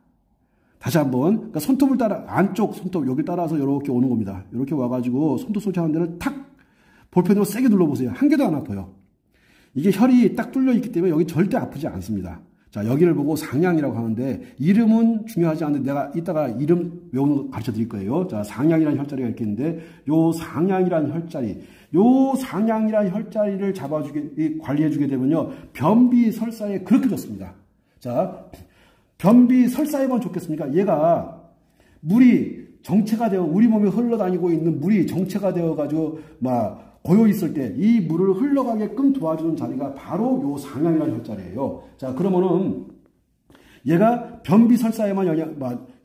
다시 한번, 그러니까 손톱을 따라 안쪽 손톱 여기 따라서 이렇게 오는 겁니다. 이렇게 와가지고 손톱 소지하는 데를 탁 볼펜으로 세게 눌러보세요. 한 개도 안 아파요. 이게 혈이 딱 뚫려 있기 때문에 여기 절대 아프지 않습니다. 자, 여기를 보고 상향이라고 하는데, 이름은 중요하지 않은데 내가 이따가 이름 외우는 거 가르쳐 드릴 거예요. 자, 상향이라는 혈자리가 이렇게 있는데, 요 상향이라는 혈자리를 관리해주게 되면요, 변비 설사에 그렇게 좋습니다. 자, 변비 설사에만 좋겠습니까? 얘가 물이 정체가 되어, 우리 몸에 흘러다니고 있는 물이 정체가 되어가지고 고여 있을 때 이 물을 흘러가게끔 도와주는 자리가 바로 요 상향이라는 혈자리예요. 자, 그러면은 얘가 변비 설사에만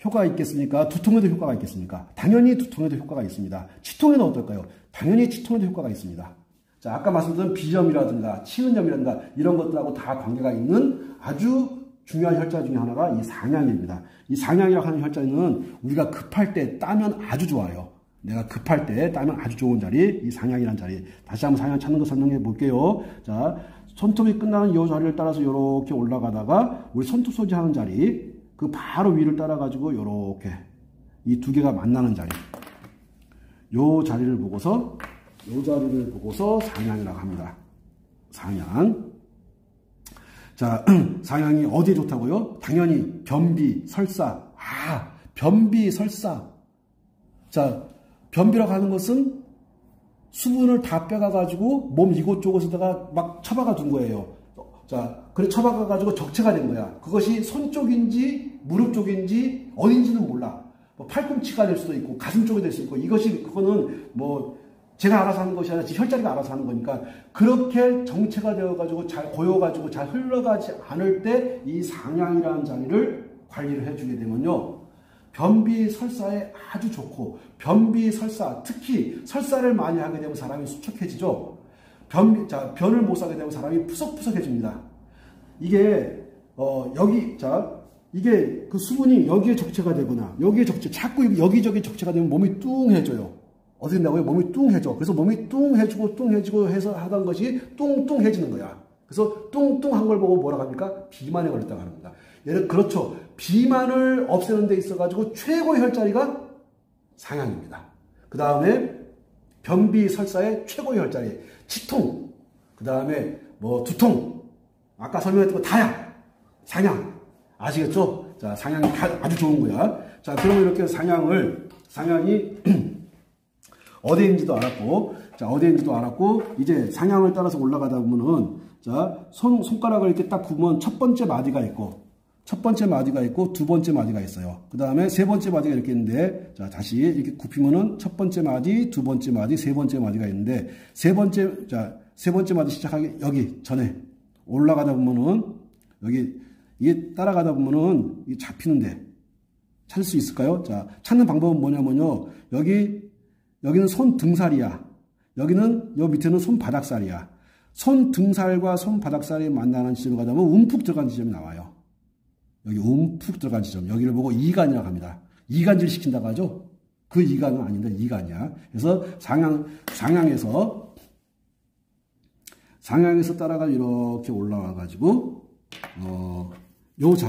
효과가 있겠습니까? 두통에도 효과가 있겠습니까? 당연히 두통에도 효과가 있습니다. 치통에는 어떨까요? 당연히 치통에도 효과가 있습니다. 자, 아까 말씀드린 비염이라든가 치은염이라든가 이런 것들하고 다 관계가 있는 아주 중요한 혈자 중에 하나가 이 상향입니다. 이 상향이라고 하는 혈자는 우리가 급할 때 따면 아주 좋아요. 내가 급할 때 따면 아주 좋은 자리, 이 상향이라는 자리. 다시 한번 상향 찾는 거 설명해 볼게요. 자, 손톱이 끝나는 이 자리를 따라서 이렇게 올라가다가 우리 손톱 소지하는 자리, 그 바로 위를 따라가지고 이렇게 이 두 개가 만나는 자리. 요 자리를 보고서 상향이라고 합니다. 상향. 자, 상향이 어디에 좋다고요? 당연히 변비, 설사. 변비, 설사. 자, 변비라고 하는 것은 수분을 다 빼가가지고 몸 이곳저곳에다가 막 처박아 둔 거예요. 자, 그래 처박아가지고 적체가 된 거야. 그것이 손 쪽인지 무릎 쪽인지 어딘지는 몰라. 뭐 팔꿈치가 될 수도 있고 가슴 쪽이 될 수 있고 그거는 뭐 제가 알아서 하는 것이 아니라 혈자리가 알아서 하는 거니까 그렇게 정체가 되어가지고 잘 고여가지고 잘 흘러가지 않을 때 이 상향이라는 자리를 관리를 해주게 되면요. 변비 설사에 아주 좋고 변비 설사 특히 설사를 많이 하게 되면 사람이 수척해지죠. 변을 못 사게 되면 사람이 푸석푸석해집니다. 이게 이게 그 수분이 여기에 적체가 되거나 여기에 자꾸 여기저기 적체가 되면 몸이 뚱해져요. 어떻게 된다고요? 몸이 뚱해져. 그래서 몸이 뚱해지고 해서 하던 것이 뚱뚱해지는 거야. 그래서 뚱뚱한 걸 보고 뭐라고 합니까? 비만에 걸렸다고 합니다. 그렇죠. 비만을 없애는 데 있어가지고 최고의 혈자리가 상향입니다. 그 다음에 변비 설사의 최고의 혈자리, 치통, 그 다음에 뭐 두통, 아까 설명했던 거 다야, 상향. 아시겠죠? 자, 상향이 아주 좋은 거야. 자, 그러면 이렇게 상향이 어디에 있는지도 알았고, 이제 상향을 따라서 올라가다 보면은, 자, 손가락을 이렇게 딱 굽으면 첫 번째 마디가 있고, 두 번째 마디가 있어요. 그 다음에 세 번째 마디가 이렇게 있는데, 자, 다시 이렇게 굽히면은 첫 번째 마디, 두 번째 마디, 세 번째 마디가 있는데, 세 번째 마디 시작하기, 여기 전에 올라가다 보면은, 이게 따라가다 보면은, 이게 잡히는데, 찾을 수 있을까요? 자, 찾는 방법은 뭐냐면요. 여기는 손 등살이야. 여기는, 요 밑에는 손 바닥살이야. 손 등살과 손 바닥살이 만나는 지점을 가다 보면 움푹 들어간 지점이 나와요. 여기 움푹 들어간 지점. 여기를 보고 이간이라고 합니다. 이간질 시킨다고 하죠? 그 이간은 아닌데 이간이야. 그래서 상향에서 따라가 이렇게 올라와가지고, 요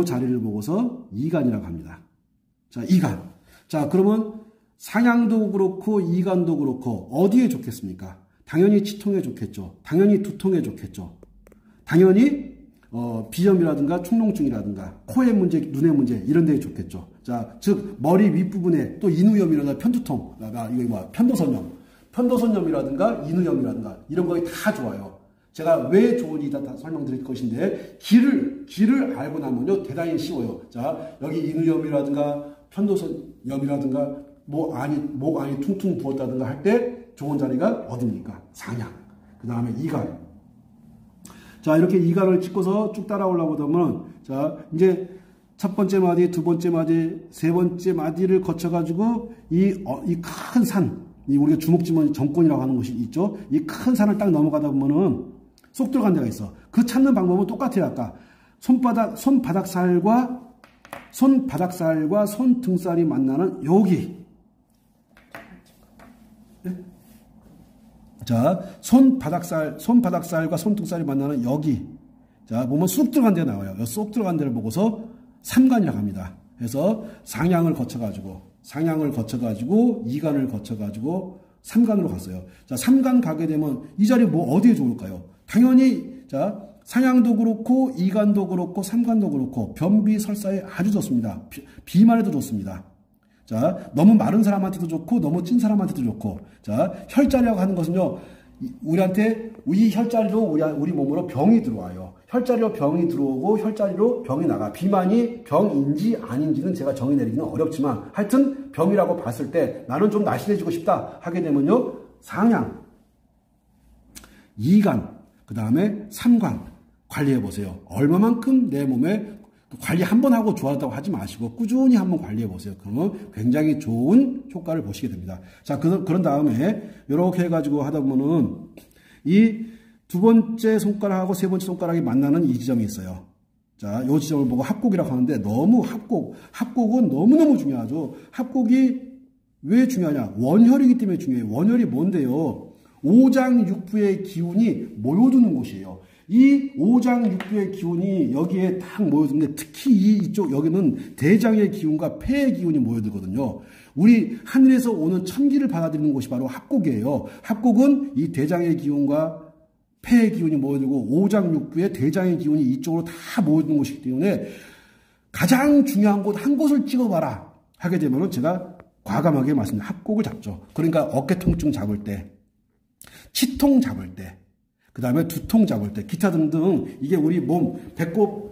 자리를 보고서 이간이라고 합니다. 자, 이간. 자, 그러면 상향도 그렇고 이간도 그렇고 어디에 좋겠습니까? 당연히 치통에 좋겠죠. 당연히 두통에 좋겠죠. 당연히 비염이라든가 축농증이라든가 코의 문제, 눈의 문제 이런 데에 좋겠죠. 자, 즉 머리 윗부분에 또 인후염이라든가 편두통, 편도선염이라든가 인후염이라든가 이런 거에 다 좋아요. 제가 왜 좋은지 다 설명드릴 것인데 길을 알고 나면요 대단히 쉬워요. 자, 여기 인후염이라든가 편도선염이라든가 목 안이 퉁퉁 부었다든가 할 때 좋은 자리가 어딥니까? 상향. 그 다음에 이간. 자, 이렇게 이간을 찍고서 쭉 따라 올라오다 보면, 자, 이제 첫 번째 마디, 두 번째 마디, 세 번째 마디를 거쳐가지고 이 큰 산, 우리가 주먹지면 정권이라고 하는 곳이 있죠. 이 큰 산을 딱 넘어가다 보면은 쏙 들어간 데가 있어. 그 찾는 방법은 똑같아요. 아까 손바닥살과 손등살이 만나는 여기. 네? 자, 손바닥살과 손등살이 만나는 여기. 자, 보면 쑥 들어간 데가 나와요. 쏙 들어간 데를 보고서 삼간이라고 합니다. 그래서 상향을 거쳐가지고 이간을 거쳐가지고 삼간으로 갔어요. 자, 삼간 가게 되면 이 자리 어디에 좋을까요? 당연히, 자, 상향도 그렇고, 이간도 그렇고, 삼간도 그렇고, 변비 설사에 아주 좋습니다. 비만에도 좋습니다. 자, 너무 마른 사람한테도 좋고, 너무 찐 사람한테도 좋고, 자, 혈자리라고 하는 것은요, 이 혈자리로 우리 몸으로 병이 들어와요. 혈자리로 병이 들어오고, 혈자리로 병이 나가. 비만이 병인지 아닌지는 제가 정의 내리기는 어렵지만, 하여튼 병이라고 봤을 때 나는 좀 날씬해지고 싶다 하게 되면요, 상향, 이간, 그 다음에 삼간 관리해 보세요. 얼마만큼 내 몸에 관리 한 번 하고 좋아졌다고 하지 마시고 꾸준히 한번 관리해 보세요. 그러면 굉장히 좋은 효과를 보시게 됩니다. 자, 그런 다음에 이렇게 해가지고 하다 보면은 이 두 번째 손가락하고 세 번째 손가락이 만나는 이 지점이 있어요. 자, 이 지점을 보고 합곡이라고 하는데 너무 합곡은 너무너무 중요하죠. 합곡이 왜 중요하냐? 원혈이기 때문에 중요해요. 원혈이 뭔데요? 오장육부의 기운이 모여드는 곳이에요. 이 오장육부의 기운이 여기에 딱 모여드는데 특히 이쪽 여기는 대장의 기운과 폐의 기운이 모여들거든요. 우리 하늘에서 오는 천기를 받아들이는 곳이 바로 합곡이에요. 합곡은 이 대장의 기운과 폐의 기운이 모여들고 오장육부의 대장의 기운이 이쪽으로 다 모여드는 곳이기 때문에 가장 중요한 곳 한 곳을 찍어봐라 하게 되면 제가 과감하게 말씀드립니다. 합곡을 잡죠. 그러니까 어깨 통증 잡을 때, 치통 잡을 때, 그 다음에 두통 잡을 때, 기타 등등 이게 우리 몸 배꼽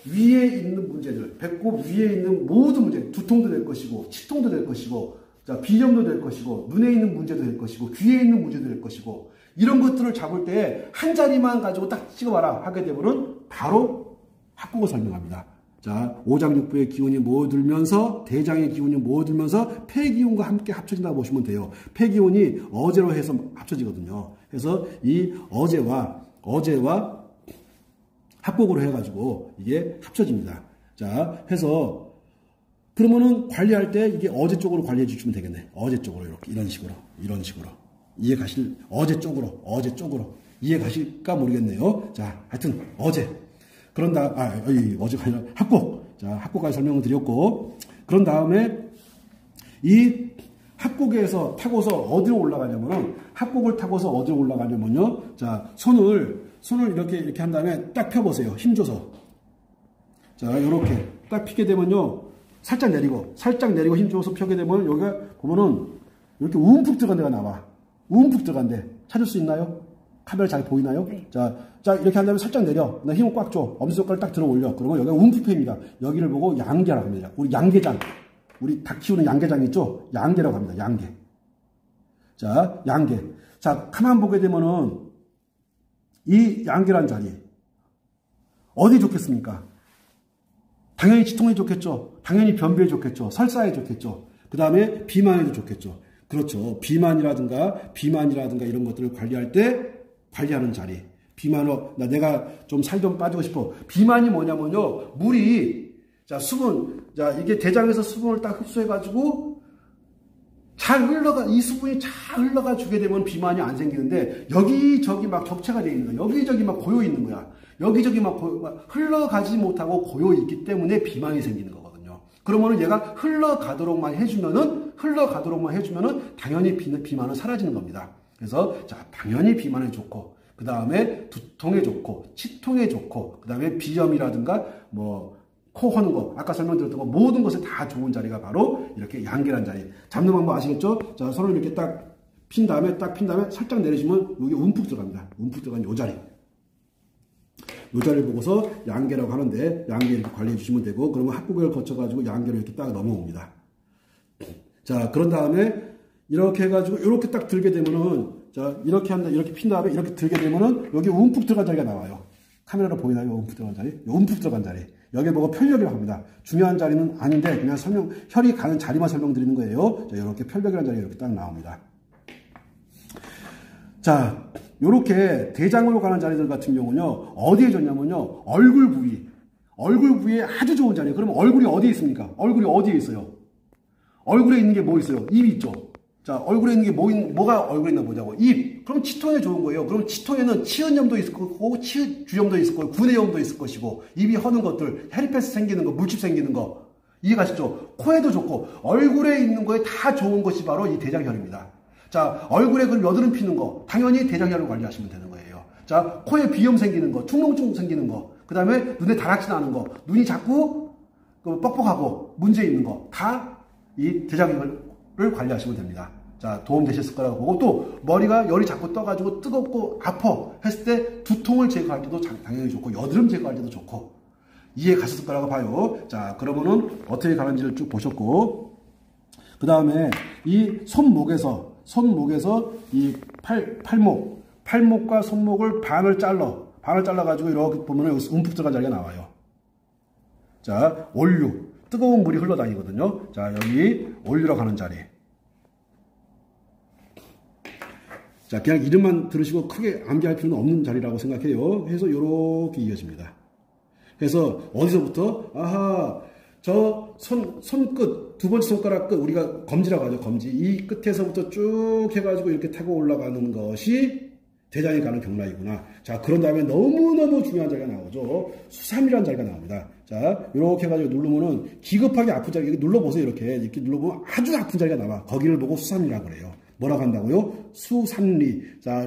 위에 있는 문제들, 배꼽 위에 있는 모든 문제, 두통도 될 것이고, 치통도 될 것이고, 자, 비염도 될 것이고, 눈에 있는 문제도 될 것이고, 귀에 있는 문제도 될 것이고, 이런 것들을 잡을 때 한 자리만 가지고 딱 찍어봐라 하게 되면은 바로 합곡을 설명합니다. 자, 오장육부의 기운이 모여들면서 대장의 기운이 모여들면서 폐기운과 함께 합쳐진다고 보시면 돼요. 폐기운이 어제로 해서 합쳐지거든요. 그래서 이 어제와 합곡으로 해가지고 이게 합쳐집니다. 자, 해서 그러면은 관리할 때 이게 어제 쪽으로 관리해 주시면 되겠네. 어제 쪽으로 이렇게 이런 식으로 이해 가실 어제 쪽으로 이해 가실까 모르겠네요. 자, 하여튼 어제 어제가 아니라 합곡. 자, 합곡까지 설명을 드렸고 그런 다음에 이 합곡에서 타고서 어디로 올라가냐면은 합곡을 타고서 어디로 올라가냐면요. 자, 손을 이렇게 한 다음에 딱 펴보세요. 힘줘서. 자, 이렇게 딱 펴게 되면요. 살짝 내리고 힘줘서 펴게 되면 여기가 보면은 이렇게 움푹 들어간 데가 나와. 움푹 들어간 데. 찾을 수 있나요? 카메라 잘 보이나요? 네. 자, 이렇게 한 다음에 살짝 내려. 나 힘을 꽉 줘. 엄지손가락을 딱 들어 올려. 그러면 여기가 움푹입니다. 여기를 보고 양계라고 합니다. 우리 양계장. 우리 닭 키우는 양계장 있죠? 양계라고 합니다. 양계. 자, 양계. 자, 가만 보게 되면은 이 양계란 자리. 어디 좋겠습니까? 당연히 치통에 좋겠죠. 당연히 변비에 좋겠죠. 설사에 좋겠죠. 그 다음에 비만에도 좋겠죠. 그렇죠. 비만이라든가 이런 것들을 관리할 때 관리하는 자리. 내가 좀 살 좀 빠지고 싶어. 비만이 뭐냐면요. 물이, 자, 수분, 자, 이게 대장에서 수분을 딱 흡수해가지고 이 수분이 잘 흘러가 주게 되면 비만이 안 생기는데 여기저기 막 격차가 되어 있는 거야. 여기저기 막 고여 있는 거야. 여기저기 막 흘러가지 못하고 고여 있기 때문에 비만이 생기는 거거든요. 그러면은 얘가 흘러가도록만 해주면은 당연히 비만은 사라지는 겁니다. 그래서 자, 당연히 비만에 좋고 그 다음에 두통에 좋고 치통에 좋고 그 다음에 비염이라든가 코 허는 거 아까 설명드렸던 거 모든 것에 다 좋은 자리가 바로 이렇게 양계란 자리. 잡는 방법 아시겠죠? 자, 손을 이렇게 딱 핀 다음에 살짝 내리시면 여기 움푹 들어갑니다. 움푹 들어간 요 자리. 요 자리를 보고서 양계라고 하는데 양계 이렇게 관리해 주시면 되고 그러면 합곡을 거쳐가지고 양계로 이렇게 딱 넘어옵니다. 자, 그런 다음에 이렇게 해가지고 이렇게 딱 들게 되면은 자, 이렇게 핀 다음에 이렇게 들게 되면은 여기 움푹 들어간 자리가 나와요. 카메라로 보이나요? 움푹 들어간 자리? 움푹 들어간 자리. 여기 보고 편력이라고 합니다. 중요한 자리는 아닌데 그냥 혈이 가는 자리만 설명드리는 거예요. 자, 이렇게 편력이라는 자리가 이렇게 딱 나옵니다. 자, 이렇게 대장으로 가는 자리들 같은 경우는요, 어디에 좋냐면요, 얼굴 부위에 아주 좋은 자리예요. 그러면 얼굴이 어디에 있습니까? 얼굴이 어디에 있어요? 얼굴에 있는 게 뭐 있어요? 입 있죠? 자, 얼굴에 있는 게 뭐가 얼굴에 있나 보자고. 입. 그럼 치통에 좋은 거예요. 그럼 치통에는 치은염도 있을 거고, 치주염도 있을 거고, 구내염도 있을 것이고, 입이 허는 것들, 헤르페스 생기는 거, 물집 생기는 거. 이해가시죠? 코에도 좋고, 얼굴에 있는 거에 다 좋은 것이 바로 이 대장혈입니다. 자, 얼굴에 그 여드름 피는 거, 당연히 대장혈을 관리하시면 되는 거예요. 자, 코에 비염 생기는 거, 충농증 생기는 거, 그 다음에 눈에 다락지 나는 거, 눈이 자꾸 뻑뻑하고 문제 있는 거, 다 이 대장혈을 관리하시면 됩니다. 자, 도움 되셨을 거라고 보고 또 머리가 열이 자꾸 떠가지고 뜨겁고 아파 했을 때 두통을 제거할 때도 당연히 좋고 여드름 제거할 때도 좋고 이해 가셨을 거라고 봐요. 자, 그러면은 어떻게 가는지를 쭉 보셨고 그 다음에 이 손목에서 이 팔목과 손목을 반을 잘라가지고 이렇게 보면은 움푹 들어간 자리가 나와요. 자, 올류. 뜨거운 물이 흘러다니거든요. 자, 여기 올류러 가는 자리. 자, 그냥 이름만 들으시고 크게 암기할 필요는 없는 자리라고 생각해요. 해서 이렇게 이어집니다. 그래서 어디서부터? 아하, 저 손끝, 두 번째 손가락 끝, 우리가 검지라고 하죠, 검지. 이 끝에서부터 쭉 해가지고 이렇게 타고 올라가는 것이 대장에 가는 경락이구나. 자, 그런 다음에 너무너무 중요한 자리가 나오죠. 수삼이라는 자리가 나옵니다. 자, 이렇게 해가지고 누르면은 기급하게 아픈 자리, 눌러보세요. 이렇게 눌러보면 아주 아픈 자리가 나와. 거기를 보고 수삼리라고 그래요. 뭐라고 한다고요? 수삼리. 자,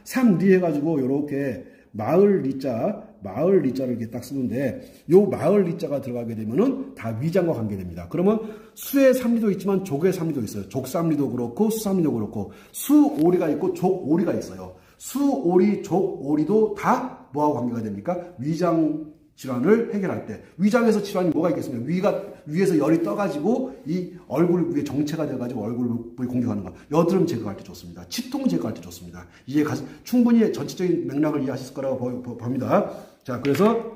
삼리 해가지고 이렇게 마을 리자를 이렇게 딱 쓰는데, 요 마을 리자가 들어가게 되면은 다 위장과 관계됩니다. 그러면 수의 삼리도 있지만 족의 삼리도 있어요. 족삼리도 그렇고 수삼리도 그렇고 수오리가 있고 족오리가 있어요. 수오리, 족오리도 다 뭐하고 관계가 됩니까? 위장 질환을 해결할 때. 위장에서 질환이 뭐가 있겠습니까? 위에서 열이 떠가지고 이 얼굴 위에 정체가 돼가지고 얼굴을 공격하는 거. 여드름 제거할 때 좋습니다. 치통 제거할 때 좋습니다. 이해 충분히 전체적인 맥락을 이해하실 거라고 봅니다. 자, 그래서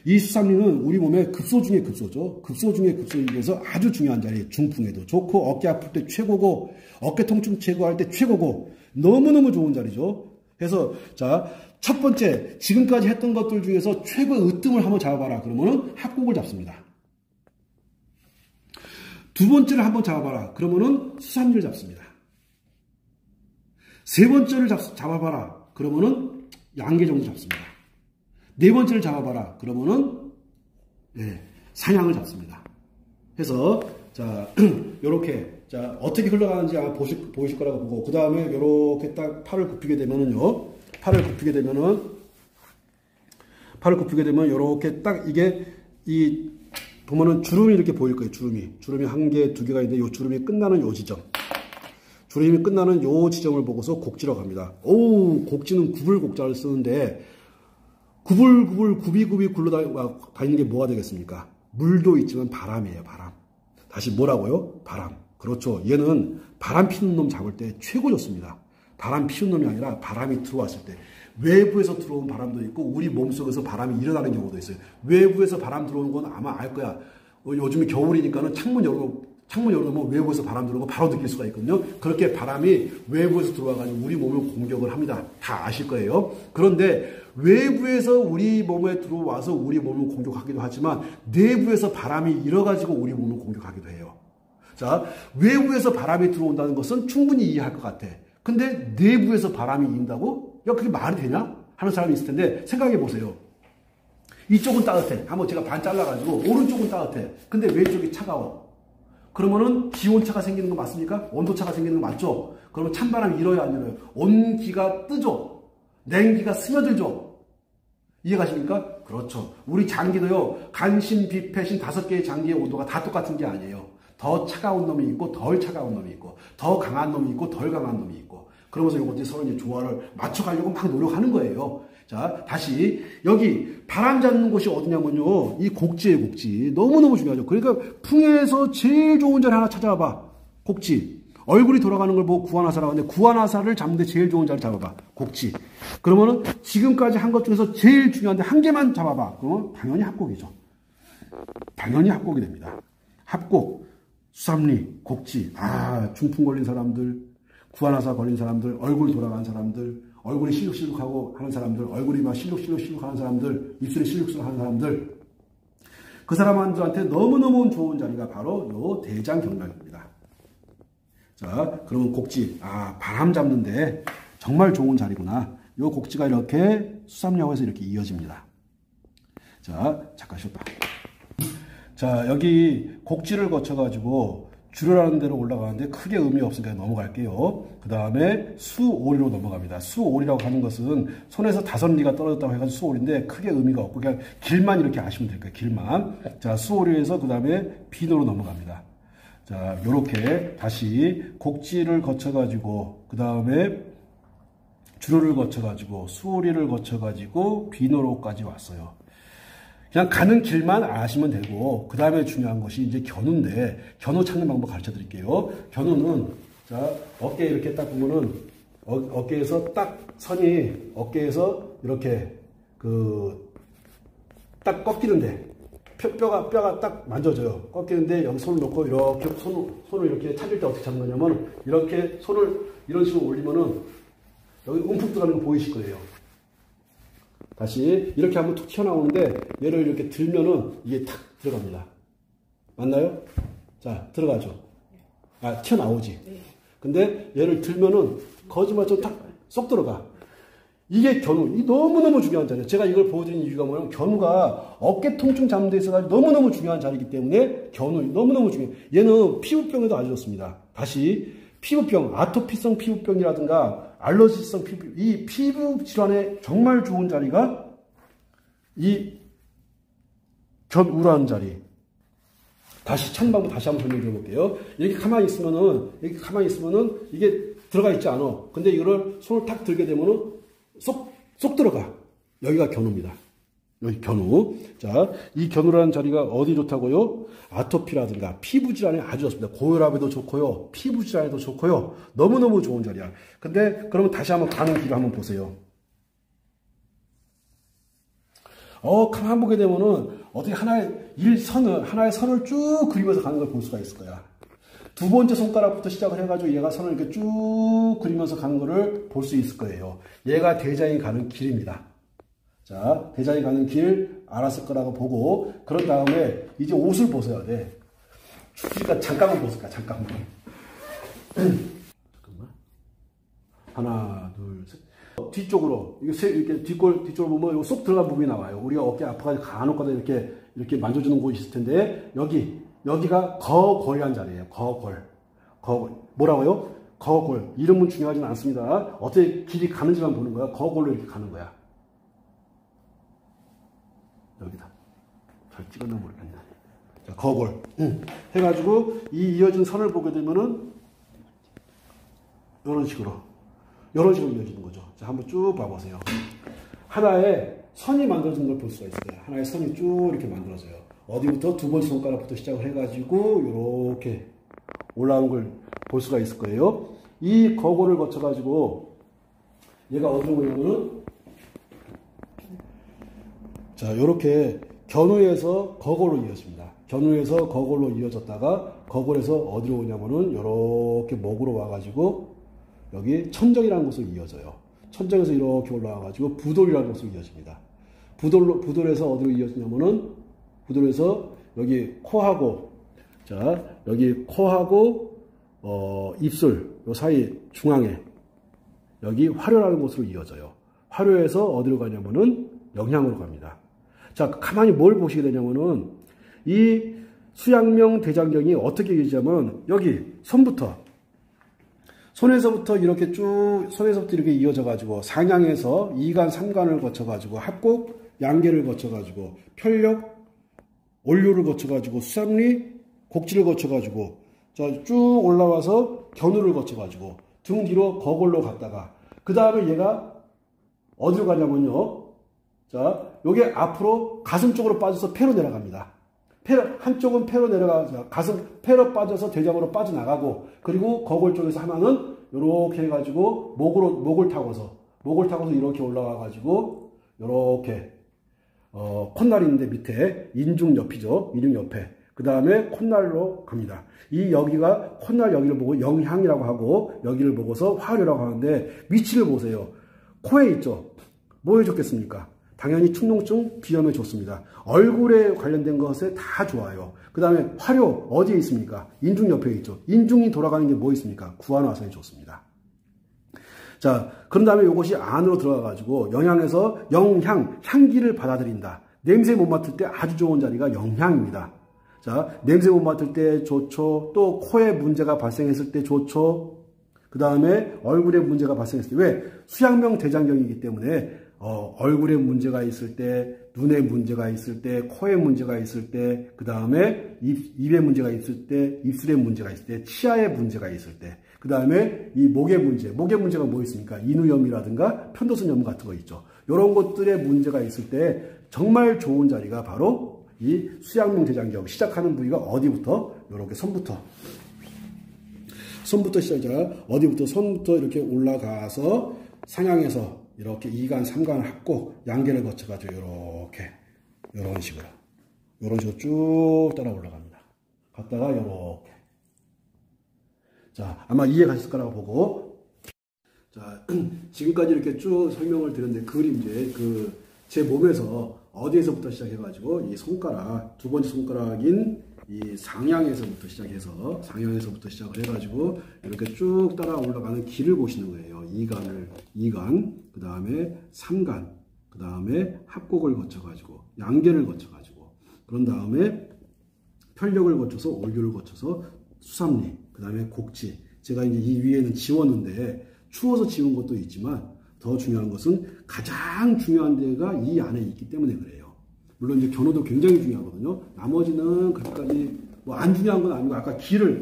이 수삼리는 우리 몸의 급소 중에 급소죠. 급소 중에 급소에서 아주 중요한 자리. 중풍에도 좋고, 어깨 아플 때 최고고, 어깨 통증 제거할 때 최고고, 너무너무 좋은 자리죠. 그래서 자, 첫 번째, 지금까지 했던 것들 중에서 최고의 으뜸을 한번 잡아봐라. 그러면은 합곡을 잡습니다. 두 번째를 한번 잡아봐라. 그러면은 수삼리를 잡습니다. 세 번째를 잡아봐라. 그러면은 양계 정도 잡습니다. 네 번째를 잡아봐라. 그러면은 상향을 잡습니다. 해서 자, 요렇게 자, 어떻게 흘러가는지 아마 보이실 거라고 보고, 그 다음에 요렇게 딱 팔을 굽히게 되면은요. 팔을 굽히게 되면 요렇게 딱 이게 보면은 주름이 이렇게 보일 거예요. 주름이 한 개, 두 개가 있는데 요 주름이 끝나는 요 지점. 주름이 끝나는 요 지점을 보고서 곡지로 갑니다. 오, 곡지는 구불곡자를 쓰는데 구비구비 굴러다니는 게 뭐가 되겠습니까? 물도 있지만 바람이에요, 바람. 다시 뭐라고요? 바람. 그렇죠. 얘는 바람 피는 놈 잡을 때 최고 좋습니다. 바람 피우는 놈이 아니라 바람이 들어왔을 때. 외부에서 들어온 바람도 있고 우리 몸속에서 바람이 일어나는 경우도 있어요. 외부에서 바람 들어오는 건 아마 알 거야. 요즘에 겨울이니까는 창문 열어놓으면 외부에서 바람 들어오고 바로 느낄 수가 있거든요. 그렇게 바람이 외부에서 들어와가지고 우리 몸을 공격을 합니다. 다 아실 거예요. 그런데 외부에서 우리 몸에 들어와서 우리 몸을 공격하기도 하지만 내부에서 바람이 일어가지고 우리 몸을 공격하기도 해요. 자, 외부에서 바람이 들어온다는 것은 충분히 이해할 것 같아. 근데 내부에서 바람이 인다고? 야, 그게 말이 되냐? 하는 사람이 있을 텐데 생각해 보세요. 이쪽은 따뜻해. 한번 제가 반 잘라가지고 오른쪽은 따뜻해. 근데 왼쪽이 차가워. 그러면은 기온차가 생기는 거 맞습니까? 온도차가 생기는 거 맞죠? 그러면 찬바람이 일어야 안 일어요? 온기가 뜨죠? 냉기가 스며들죠? 이해가십니까? 그렇죠. 우리 장기도요, 간신, 비폐신 5개의 장기의 온도가 다 똑같은 게 아니에요. 더 차가운 놈이 있고, 덜 차가운 놈이 있고, 더 강한 놈이 있고, 덜 강한 놈이 있고. 그러면서 이것들이 서로 이제 조화를 맞춰가려고 막 노력하는 거예요. 자, 다시, 여기, 바람 잡는 곳이 어디냐면요, 이 곡지예요, 곡지. 너무너무 중요하죠. 그러니까, 풍에서 제일 좋은 자리 하나 찾아봐. 곡지. 얼굴이 돌아가는 걸 보고 구안화사라고 하는데, 구안화사를 잡는데 제일 좋은 자리 잡아봐. 곡지. 그러면은, 지금까지 한 것 중에서 제일 중요한데, 한 개만 잡아봐. 그러면 당연히 합곡이죠. 당연히 합곡이 됩니다. 합곡. 수삼리, 곡지, 중풍 걸린 사람들, 구안화사 걸린 사람들, 얼굴 돌아간 사람들, 얼굴이 실룩실룩하고 하는 사람들, 얼굴이 막 실룩실룩 하는 사람들, 입술이 실룩실룩 하는 사람들, 그 사람들한테 너무너무 좋은 자리가 바로 요 대장경락입니다. 자, 그러면 곡지, 바람 잡는데 정말 좋은 자리구나. 요 곡지가 이렇게 수삼리하고 해서 이렇게 이어집니다. 자, 잠깐 쉬었다. 자, 여기 곡지를 거쳐가지고 주류라는 데로 올라가는데 크게 의미 없으니까 넘어갈게요. 그 다음에 수오리로 넘어갑니다. 수오리라고 하는 것은 손에서 5리가 떨어졌다고 해가지고 수오리인데 크게 의미가 없고 그냥 길만 이렇게 아시면 될 거예요. 길만. 자, 수오리에서 그 다음에 비노로 넘어갑니다. 자, 요렇게 다시 곡지를 거쳐가지고 그 다음에 주류를 거쳐가지고 수오리를 거쳐가지고 비노로까지 왔어요. 그냥 가는 길만 아시면 되고, 그 다음에 중요한 것이 이제 견우인데, 견우 찾는 방법 가르쳐 드릴게요. 견우는, 자, 어깨 이렇게 딱 보면은, 어깨에서 딱 선이, 어깨에서 이렇게, 딱 꺾이는데, 뼈가 딱 만져져요. 꺾이는데 여기 손을 놓고 이렇게 손을 이렇게 찾을 때 어떻게 잡는 거냐면 이렇게 손을 이런 식으로 올리면은 여기 움푹 들어가는 거 보이실 거예요. 다시 이렇게 하면 툭 튀어나오는데 얘를 이렇게 들면은 이게 탁 들어갑니다. 맞나요? 자, 들어가죠. 아, 튀어나오지. 근데 얘를 들면은 거짓말처럼 탁 쏙 들어가. 이게 견우. 이 너무너무 중요한 자리예요. 제가 이걸 보여드리는 이유가 뭐냐면 견우가 어깨 통증 잡는 데 있어서 너무너무 중요한 자리이기 때문에 견우 너무너무 중요해요. 얘는 피부병에도 아주 좋습니다. 다시 피부병, 아토피성 피부병이라든가 알러지성 피부병, 이 피부 질환에 정말 좋은 자리가 이 견우라는 자리. 다시 찾는 방법 다시 한번 설명드려 볼게요. 이렇게 가만히 있으면은 이게 들어가 있지 않아. 근데 이거를 손을 탁 들게 되면은 쏙 들어가. 여기가 견우입니다. 여기 견우. 자, 이 견우라는 자리가 어디 좋다고요? 아토피라든가 피부 질환에 아주 좋습니다. 고혈압에도 좋고요. 피부 질환에도 좋고요. 너무너무 좋은 자리야. 근데 그러면 다시 한번 가는 길을 한번 보세요. 가만 보게 되면은 어떻게 하나의 선을 쭉 그리면서 가는 걸 볼 수가 있을 거야. 두 번째 손가락부터 시작을 해가지고 얘가 선을 이렇게 쭉 그리면서 가는 거를 볼 수 있을 거예요. 얘가 대장이 가는 길입니다. 자, 대장이 가는 길 알았을 거라고 보고, 그런 다음에 이제 옷을 벗어야 돼. 추우니까 잠깐만 벗을까, 잠깐만. 잠깐만. 하나, 둘, 셋. 뒤쪽으로, 이렇게 뒤쪽으로 보면 이거 쏙 들어간 부분이 나와요. 우리가 어깨 아파가지고 간혹가다 이렇게 만져주는 곳이 있을 텐데, 여기가 거골이라는 자리예요. 거골. 뭐라고요? 거골. 이름은 중요하지는 않습니다. 어떻게 길이 가는지만 보는 거야. 거골로 이렇게 가는 거야. 여기다. 잘 찍었나 모르겠네. 자, 거골. 해가지고 이 이어진 선을 보게 되면은 이런 식으로 이어지는 거죠. 자, 한번 쭉 봐보세요. 하나의 선이 만들어진 걸 볼 수가 있어요. 하나의 선이 쭉 이렇게 만들어져요. 어디부터? 두 번째 손가락부터 시작을 해가지고 이렇게 올라온 걸 볼 수가 있을 거예요. 이 거골을 거쳐가지고 얘가 어디로 오냐면은 자, 요렇게 견우에서 거골로 이어집니다. 견우에서 거골로 이어졌다가 거골에서 어디로 오냐면은 요렇게 목으로 와가지고 여기 천정이라는 곳으로 이어져요. 천정에서 이렇게 올라와가지고 부돌이라는 곳으로 이어집니다. 부돌에서 어디로 이어지냐면은 부돌에서 여기 코하고 자, 여기 코하고 입술 요 사이 중앙에 여기 화려라는 곳으로 이어져요. 화려에서 어디로 가냐면은 영향으로 갑니다. 자, 가만히 뭘 보시게 되냐면은 이 수양명 대장경이 어떻게 이어지냐면 여기 손에서부터 이렇게 이어져 가지고 상향에서 2간 3간을 거쳐 가지고 합곡 양계를 거쳐 가지고 편력 올류를 거쳐 가지고 수삼리 곡지를 거쳐 가지고 자, 쭉 올라와서 견우를 거쳐 가지고 등 뒤로 거골로 갔다가 그 다음에 얘가 어디로 가냐면요. 자, 요게 앞으로 가슴 쪽으로 빠져서 폐로 내려갑니다. 한쪽은 폐로 내려가서 폐로 빠져서 대장으로 빠져나가고, 그리고 거골 쪽에서 하나는 요렇게 해가지고 목을 타고서 이렇게 올라가가지고 요렇게 콧날이 있는데 밑에 인중 옆이죠. 인중 옆에. 그 다음에 콧날로 갑니다. 여기가 콧날 여기를 보고 영향이라고 하고 여기를 보고서 화류라고 하는데 위치를 보세요. 코에 있죠. 뭐에 좋겠습니까? 당연히 축농증, 비염에 좋습니다. 얼굴에 관련된 것에 다 좋아요. 그 다음에 화료 어디에 있습니까? 인중 옆에 있죠. 인중이 돌아가는 게 뭐 있습니까? 구안화선에 좋습니다. 자, 그런 다음에 이것이 안으로 들어가가지고 영향에서 향기를 받아들인다. 냄새 못 맡을 때 아주 좋은 자리가 영향입니다. 자, 냄새 못 맡을 때 좋죠. 또 코에 문제가 발생했을 때 좋죠. 그 다음에 얼굴에 문제가 발생했을 때, 왜? 수양명 대장경이기 때문에 얼굴에 문제가 있을 때, 눈에 문제가 있을 때, 코에 문제가 있을 때, 그 다음에 입에 문제가 있을 때, 입술에 문제가 있을 때, 치아에 문제가 있을 때, 그 다음에 이 목의 문제가 뭐 있습니까? 인후염이라든가 편도선염 같은 거 있죠. 이런 것들의 문제가 있을 때 정말 좋은 자리가 바로 이 수양명 대장경 시작하는 부위가 어디부터? 이렇게 손부터 시작이잖아. 어디부터? 손부터 이렇게 올라가서 상향해서 이렇게 2간, 3간 합곡, 양계를 거쳐가지고 이렇게 이런 식으로 이런 식으로 쭉 따라 올라갑니다. 갔다가 이렇게. 자, 아마 이해 가셨을 거라고 보고. 자, 지금까지 이렇게 쭉 설명을 드렸는데, 그림제, 제 몸에서 어디에서부터 시작해가지고, 이 손가락, 두 번째 손가락인 이 상향에서부터 시작을 해가지고, 이렇게 쭉 따라 올라가는 길을 보시는 거예요. 2간, 그 다음에 3간, 그 다음에 합곡을 거쳐가지고, 양계를 거쳐가지고, 그런 다음에 편력을 거쳐서, 올교를 거쳐서, 수삼리, 그 다음에 곡지. 제가 이제 이 위에는 지웠는데, 추워서 지운 것도 있지만, 더 중요한 것은 가장 중요한 데가 이 안에 있기 때문에 그래요. 물론 이제 견호도 굉장히 중요하거든요. 나머지는 그렇게까지 뭐 안 중요한 건 아니고, 아까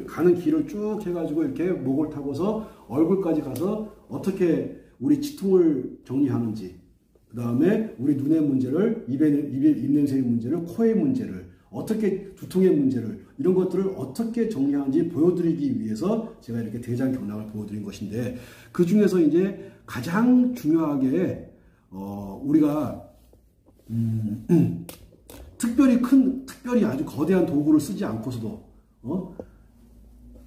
가는 길을 쭉 해가지고 이렇게 목을 타고서 얼굴까지 가서 어떻게 우리 치통을 정리하는지, 그 다음에 우리 눈의 문제를, 입냄새의 문제를, 코의 문제를, 어떻게 두통의 문제를, 이런 것들을 어떻게 정리하는지 보여드리기 위해서 제가 이렇게 대장경락을 보여드린 것인데, 그 중에서 이제 가장 중요하게 우리가 특별히 아주 거대한 도구를 쓰지 않고서도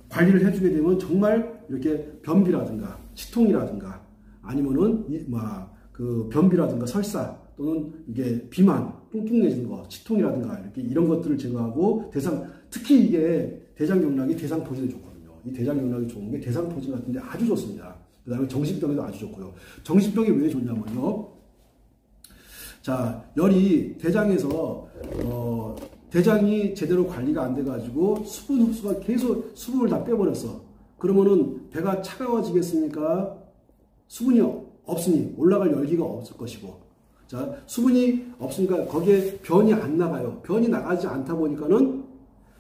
관리를 해주게 되면 정말 이렇게 변비라든가 치통이라든가 아니면은 그 변비라든가 설사 또는 이게 비만, 뚱뚱해지는 거, 치통이라든가 이렇게 이런 것들을 제거하고 특히 이게 대장경락이 대상포진에 좋거든요. 이 대장경락이 좋은 게 대상포진 같은데 아주 좋습니다. 그 다음에 정신병에도 아주 좋고요. 정신병이 왜 좋냐면요. 자, 열이 대장에서 대장이 제대로 관리가 안 돼가지고 수분 흡수가 계속 수분을 다 빼버렸어. 그러면은 배가 차가워지겠습니까? 수분이 없으니 올라갈 열기가 없을 것이고, 자, 수분이 없으니까 거기에 변이 안 나가요. 변이 나가지 않다 보니까는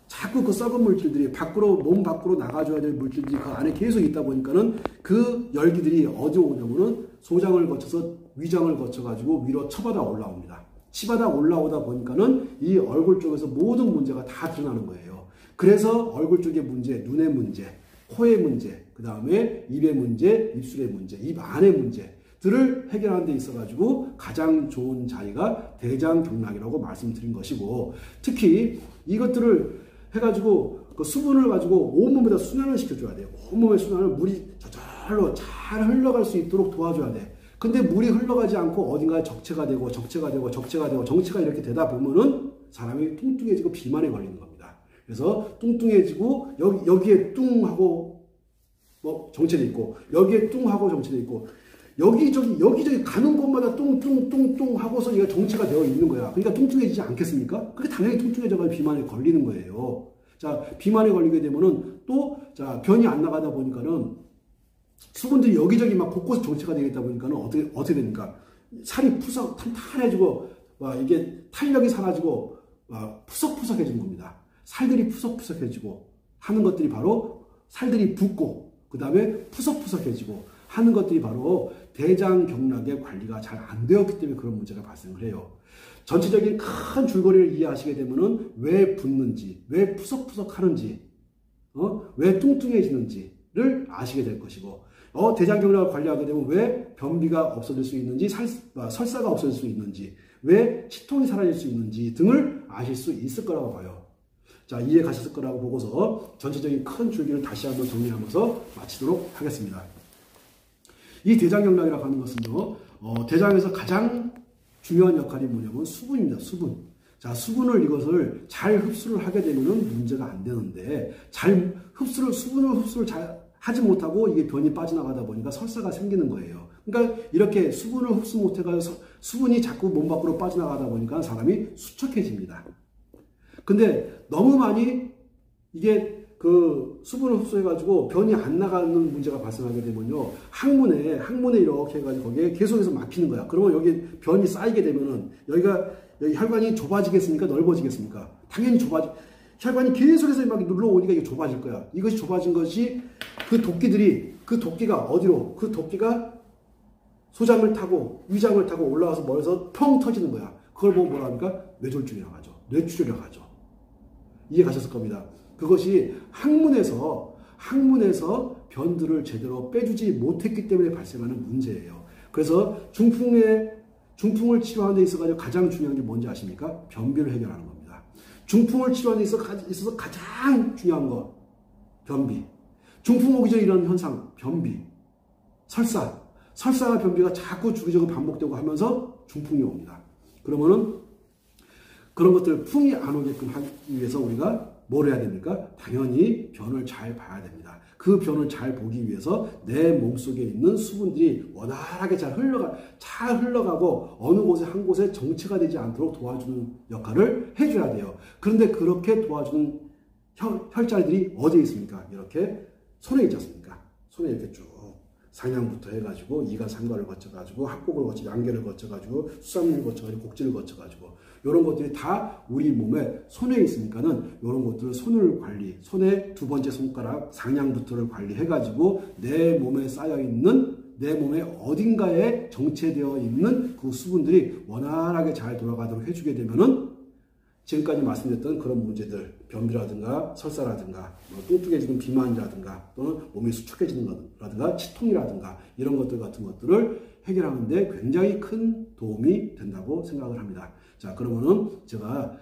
자꾸 그 썩은 물질들이 몸 밖으로 나가줘야 될 물질들이 그 안에 계속 있다 보니까는 그 열기들이 어디로 오냐면은 소장을 거쳐서 위장을 거쳐가지고 위로 쳐받아 올라옵니다. 치받아 올라오다 보니까는 이 얼굴 쪽에서 모든 문제가 다 드러나는 거예요. 그래서 얼굴 쪽의 문제, 눈의 문제, 코의 문제, 그 다음에 입의 문제, 입술의 문제, 입 안의 문제들을 해결하는 데 있어가지고 가장 좋은 자리가 대장경락이라고 말씀드린 것이고, 특히 이것들을 해가지고 그 수분을 가지고 온몸에다 순환을 시켜줘야 돼요. 온몸의 순환을 물이 저절로 잘 흘러갈 수 있도록 도와줘야 돼. 근데 물이 흘러가지 않고 어딘가에 정체가 이렇게 되다 보면은 사람이 뚱뚱해지고 비만에 걸리는 겁니다. 그래서 뚱뚱해지고 여기에 뚱하고 뭐 정체돼 있고, 여기에 뚱하고 정체돼 있고, 여기저기 가는 곳마다 뚱뚱 하고서 얘가 정체가 되어 있는 거야. 그러니까 뚱뚱해지지 않겠습니까? 그게 당연히 뚱뚱해져가 비만에 걸리는 거예요. 자, 비만에 걸리게 되면은 자, 변이 안 나가다 보니까는 수분들이 여기저기 막 곳곳에 정체가 되겠다 보니까는 어떻게 됩니까? 살이 탄탄해지고, 이게 탄력이 사라지고, 푸석푸석해진 겁니다. 살들이 푸석푸석해지고 하는 것들이 바로 살들이 붓고, 그 다음에 푸석푸석해지고 하는 것들이 바로 대장경락의 관리가 잘 안 되었기 때문에 그런 문제가 발생을 해요. 전체적인 큰 줄거리를 이해하시게 되면은 왜 붓는지, 왜 푸석푸석 하는지, 왜 뚱뚱해지는지를 아시게 될 것이고, 대장경락을 관리하게 되면 왜 변비가 없어질 수 있는지, 설사가 없어질 수 있는지, 왜 치통이 사라질 수 있는지 등을 아실 수 있을 거라고 봐요. 자, 이해 가셨을 거라고 보고서 전체적인 큰 줄기를 다시 한번 정리하면서 마치도록 하겠습니다. 이 대장경락이라고 하는 것은요, 대장에서 가장 중요한 역할이 뭐냐면 수분입니다. 수분. 자, 이것을 잘 흡수를 하게 되면은 문제가 안 되는데, 수분을 흡수를 잘 하지 못하고 이게 변이 빠져나가다 보니까 설사가 생기는 거예요. 그러니까 이렇게 수분을 흡수 못해가지고 수분이 자꾸 몸 밖으로 빠져나가다 보니까 사람이 수척해집니다. 근데 너무 많이 이게 수분을 흡수해가지고 변이 안 나가는 문제가 발생하게 되면요, 항문에 이렇게 해가지고 거기에 계속해서 막히는 거야. 그러면 여기 변이 쌓이게 되면은 여기 혈관이 좁아지겠습니까? 넓어지겠습니까? 당연히 혈관이 계속해서 막 눌러오니까 이게 좁아질 거야. 이것이 좁아진 것이 그 도끼가 어디로? 그 도끼가 소장을 타고 위장을 타고 올라와서 머리에서 펑 터지는 거야. 그걸 보고 뭐라 합니까? 뇌졸중이라고 하죠. 뇌출혈이라고 하죠. 이해 가셨을 겁니다. 그것이 항문에서 변들을 제대로 빼주지 못했기 때문에 발생하는 문제예요. 그래서 중풍을 치료하는 데 있어서 가장 중요한 게 뭔지 아십니까? 변비를 해결하는 겁니다. 중풍을 치료하는 데 있어서 가장 중요한 거, 변비. 중풍 오기 전에 이런 현상, 변비. 설사와 변비가 자꾸 주기적으로 반복되고 하면서 중풍이 옵니다. 그러면은 그런 것들 풍이 안 오게끔 하기 위해서 우리가 뭘 해야 됩니까? 당연히 변을 잘 봐야 됩니다. 그 변을 잘 보기 위해서 내 몸속에 있는 수분들이 원활하게 잘 흘러가고 어느 곳에 한 곳에 정체가 되지 않도록 도와주는 역할을 해줘야 돼요. 그런데 그렇게 도와주는 혈자리들이 어디에 있습니까? 이렇게 손에 있지 않습니까? 손에 이렇게 쭉 상향부터 해가지고 이가 삼가를 거쳐가지고 합곡을 거쳐 양계를 거쳐가지고 수삼리를 거쳐가지고 곡지를 거쳐가지고 이런 것들이 다 우리 몸에 손에 있으니까는 이런 것들을 손을 관리, 손의 두 번째 손가락 상향부터를 관리해가지고 내 몸에 쌓여있는 내 몸의 어딘가에 정체되어 있는 그 수분들이 원활하게 잘 돌아가도록 해주게 되면은 지금까지 말씀드렸던 그런 문제들, 변비라든가 설사라든가 뚱뚱해지는 비만이라든가 또는 몸이 수축해지는 것이라든가 치통이라든가 이런 것들 같은 것들을 해결하는 데 굉장히 큰 도움이 된다고 생각을 합니다. 자, 그러면은 제가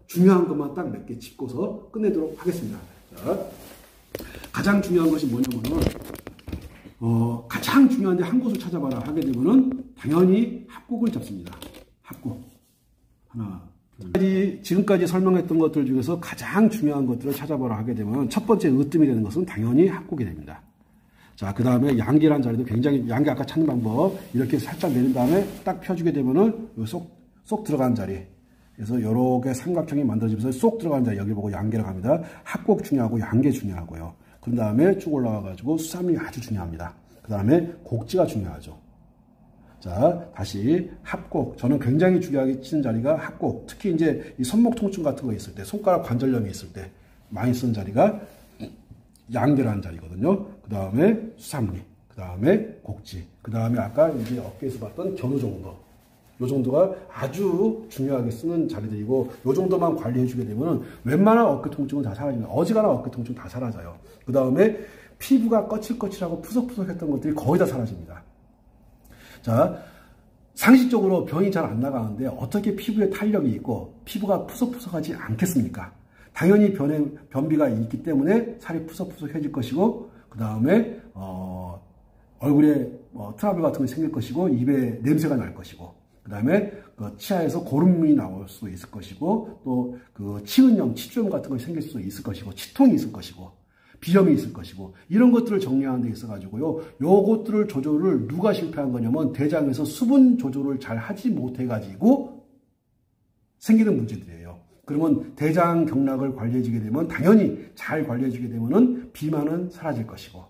중요한 것만 딱 몇 개 짚고서 끝내도록 하겠습니다. 자, 가장 중요한 것이 뭐냐면은 가장 중요한데 한 곳을 찾아봐라 하게 되면은 당연히 합곡을 잡습니다. 합곡. 하나, 지금까지 설명했던 것들 중에서 가장 중요한 것들을 찾아보라 하게 되면 첫 번째 으뜸이 되는 것은 당연히 합곡이 됩니다. 자, 그 다음에 양계란 자리도 굉장히, 양계 아까 찾는 방법, 이렇게 살짝 내린 다음에 딱 펴주게 되면은 쏙 들어가는 자리. 그래서 이렇게 삼각형이 만들어지면서 쏙 들어가는 자리, 여기 보고 양계라고 합니다. 합곡 중요하고 양계 중요하고요. 그 다음에 쭉 올라와가지고 수삼이 아주 중요합니다. 그 다음에 곡지가 중요하죠. 자, 다시 합곡. 저는 굉장히 중요하게 치는 자리가 합곡. 특히 이제 이 손목 통증 같은 거 있을 때, 손가락 관절염이 있을 때 많이 쓰는 자리가 양계라는 자리거든요. 그 다음에 수삼리, 그 다음에 곡지, 그 다음에 아까 이제 어깨에서 봤던 견우 정도. 요 정도가 아주 중요하게 쓰는 자리들이고, 요 정도만 관리해 주게 되면 웬만한 어깨 통증은 다 사라집니다. 어지간한 어깨 통증 다 사라져요. 그 다음에 피부가 거칠거칠하고 푸석푸석했던 것들이 거의 다 사라집니다. 자, 상식적으로 병이 잘 안 나가는데 어떻게 피부에 탄력이 있고 피부가 푸석푸석하지 않겠습니까? 당연히 변비가 있기 때문에 살이 푸석푸석해질 것이고, 그 다음에 얼굴에 트러블 같은 게 생길 것이고, 입에 냄새가 날 것이고, 그 다음에 치아에서 고름이 나올 수도 있을 것이고, 또 그 치은염, 치주염 같은 것이 생길 수도 있을 것이고, 치통이 있을 것이고, 비염이 있을 것이고, 이런 것들을 정리하는 데 있어가지고요, 요것들을 조절을 누가 실패한 거냐면 대장에서 수분 조절을 잘 하지 못해가지고 생기는 문제들이에요. 그러면 대장 경락을 관리해주게 되면, 당연히 잘 관리해주게 되면은 비만은 사라질 것이고,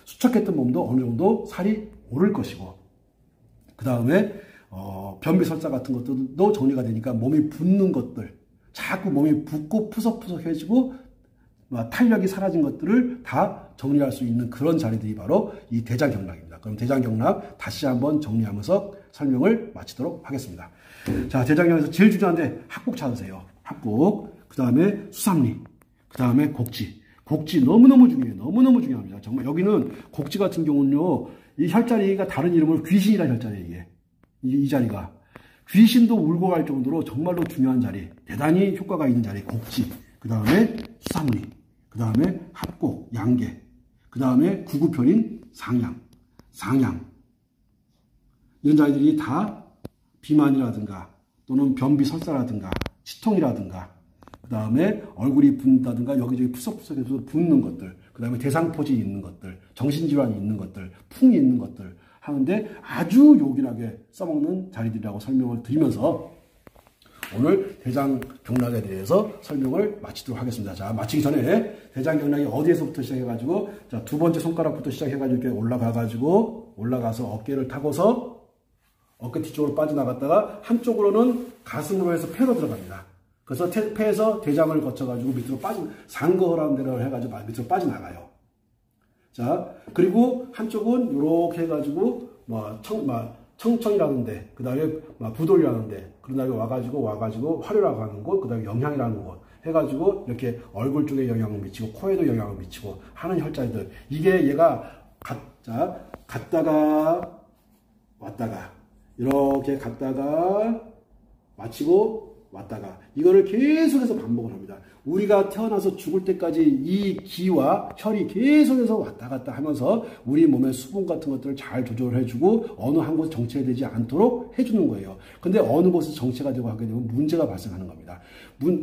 수척했던 몸도 어느 정도 살이 오를 것이고, 그 다음에 변비 설사 같은 것들도 정리가 되니까 몸이 붓는 것들, 자꾸 몸이 붓고 푸석푸석해지고 탄력이 사라진 것들을 다 정리할 수 있는 그런 자리들이 바로 이 대장경락입니다. 그럼 대장경락 다시 한번 정리하면서 설명을 마치도록 하겠습니다. 자, 대장경락에서 제일 중요한데 합곡 찾으세요. 합곡, 그 다음에 수삼리, 그 다음에 곡지. 곡지 너무너무 중요해요. 너무너무 중요합니다. 정말 여기는 곡지 같은 경우는요, 이 혈자리가 다른 이름으로 귀신이라는 혈자리예요. 이게. 이 자리가. 귀신도 울고 갈 정도로 정말로 중요한 자리, 대단히 효과가 있는 자리, 곡지. 그 다음에 수삼리, 그 다음에 합곡, 양계, 그 다음에 구구편인 상양. 이런 자리들이 다 비만이라든가 또는 변비 설사라든가 치통이라든가, 그 다음에 얼굴이 붓는다든가 여기저기 푸석푸석해서 붓는 것들, 그 다음에 대상포진이 있는 것들, 정신질환이 있는 것들, 풍이 있는 것들 하는데 아주 요긴하게 써먹는 자리들이라고 설명을 드리면서 오늘 대장경락에 대해서 설명을 마치도록 하겠습니다. 자, 마치기 전에 대장경락이 어디에서부터 시작해가지고, 자, 두 번째 손가락부터 시작해가지고 이렇게 올라가서 어깨를 타고서 어깨 뒤쪽으로 빠져나갔다가 한쪽으로는 가슴으로 해서 폐로 들어갑니다. 그래서 폐에서 대장을 거쳐가지고 밑으로 상거라는 데로 해가지고 밑으로 빠져나가요. 자, 그리고 한쪽은 이렇게 해가지고 청천이라는 데, 그 다음에 부돌이라는 데, 그 다음에 와가지고 화려라고 하는 곳, 그 다음에 영향이라는 곳 해가지고 이렇게 얼굴 쪽에 영향을 미치고 코에도 영향을 미치고 하는 혈자리들. 이게 얘가 갔다가 왔다가 이렇게 갔다가 마치고 왔다가 이거를 계속해서 반복을 합니다. 우리가 태어나서 죽을 때까지 이 기와 혈이 계속해서 왔다 갔다 하면서 우리 몸의 수분 같은 것들을 잘 조절해주고 어느 한 곳에 정체되지 않도록 해주는 거예요. 근데 어느 곳에서 정체가 되고 하게 되면 문제가 발생하는 겁니다.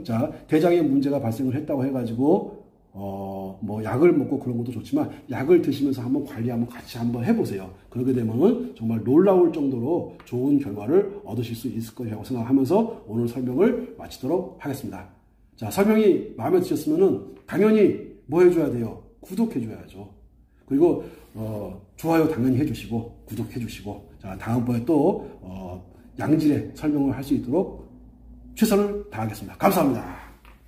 자, 대장에 문제가 발생을 했다고 해가지고 뭐 약을 먹고 그런 것도 좋지만 약을 드시면서 한번 관리 한번 같이 한번 해보세요. 그렇게 되면은 정말 놀라울 정도로 좋은 결과를 얻으실 수 있을 거라고 생각하면서 오늘 설명을 마치도록 하겠습니다. 자, 설명이 마음에 드셨으면은 당연히 뭐 해줘야 돼요? 구독해줘야죠. 그리고 좋아요 당연히 해주시고 구독해주시고 자, 다음번에 또 양질의 설명을 할 수 있도록 최선을 다하겠습니다. 감사합니다.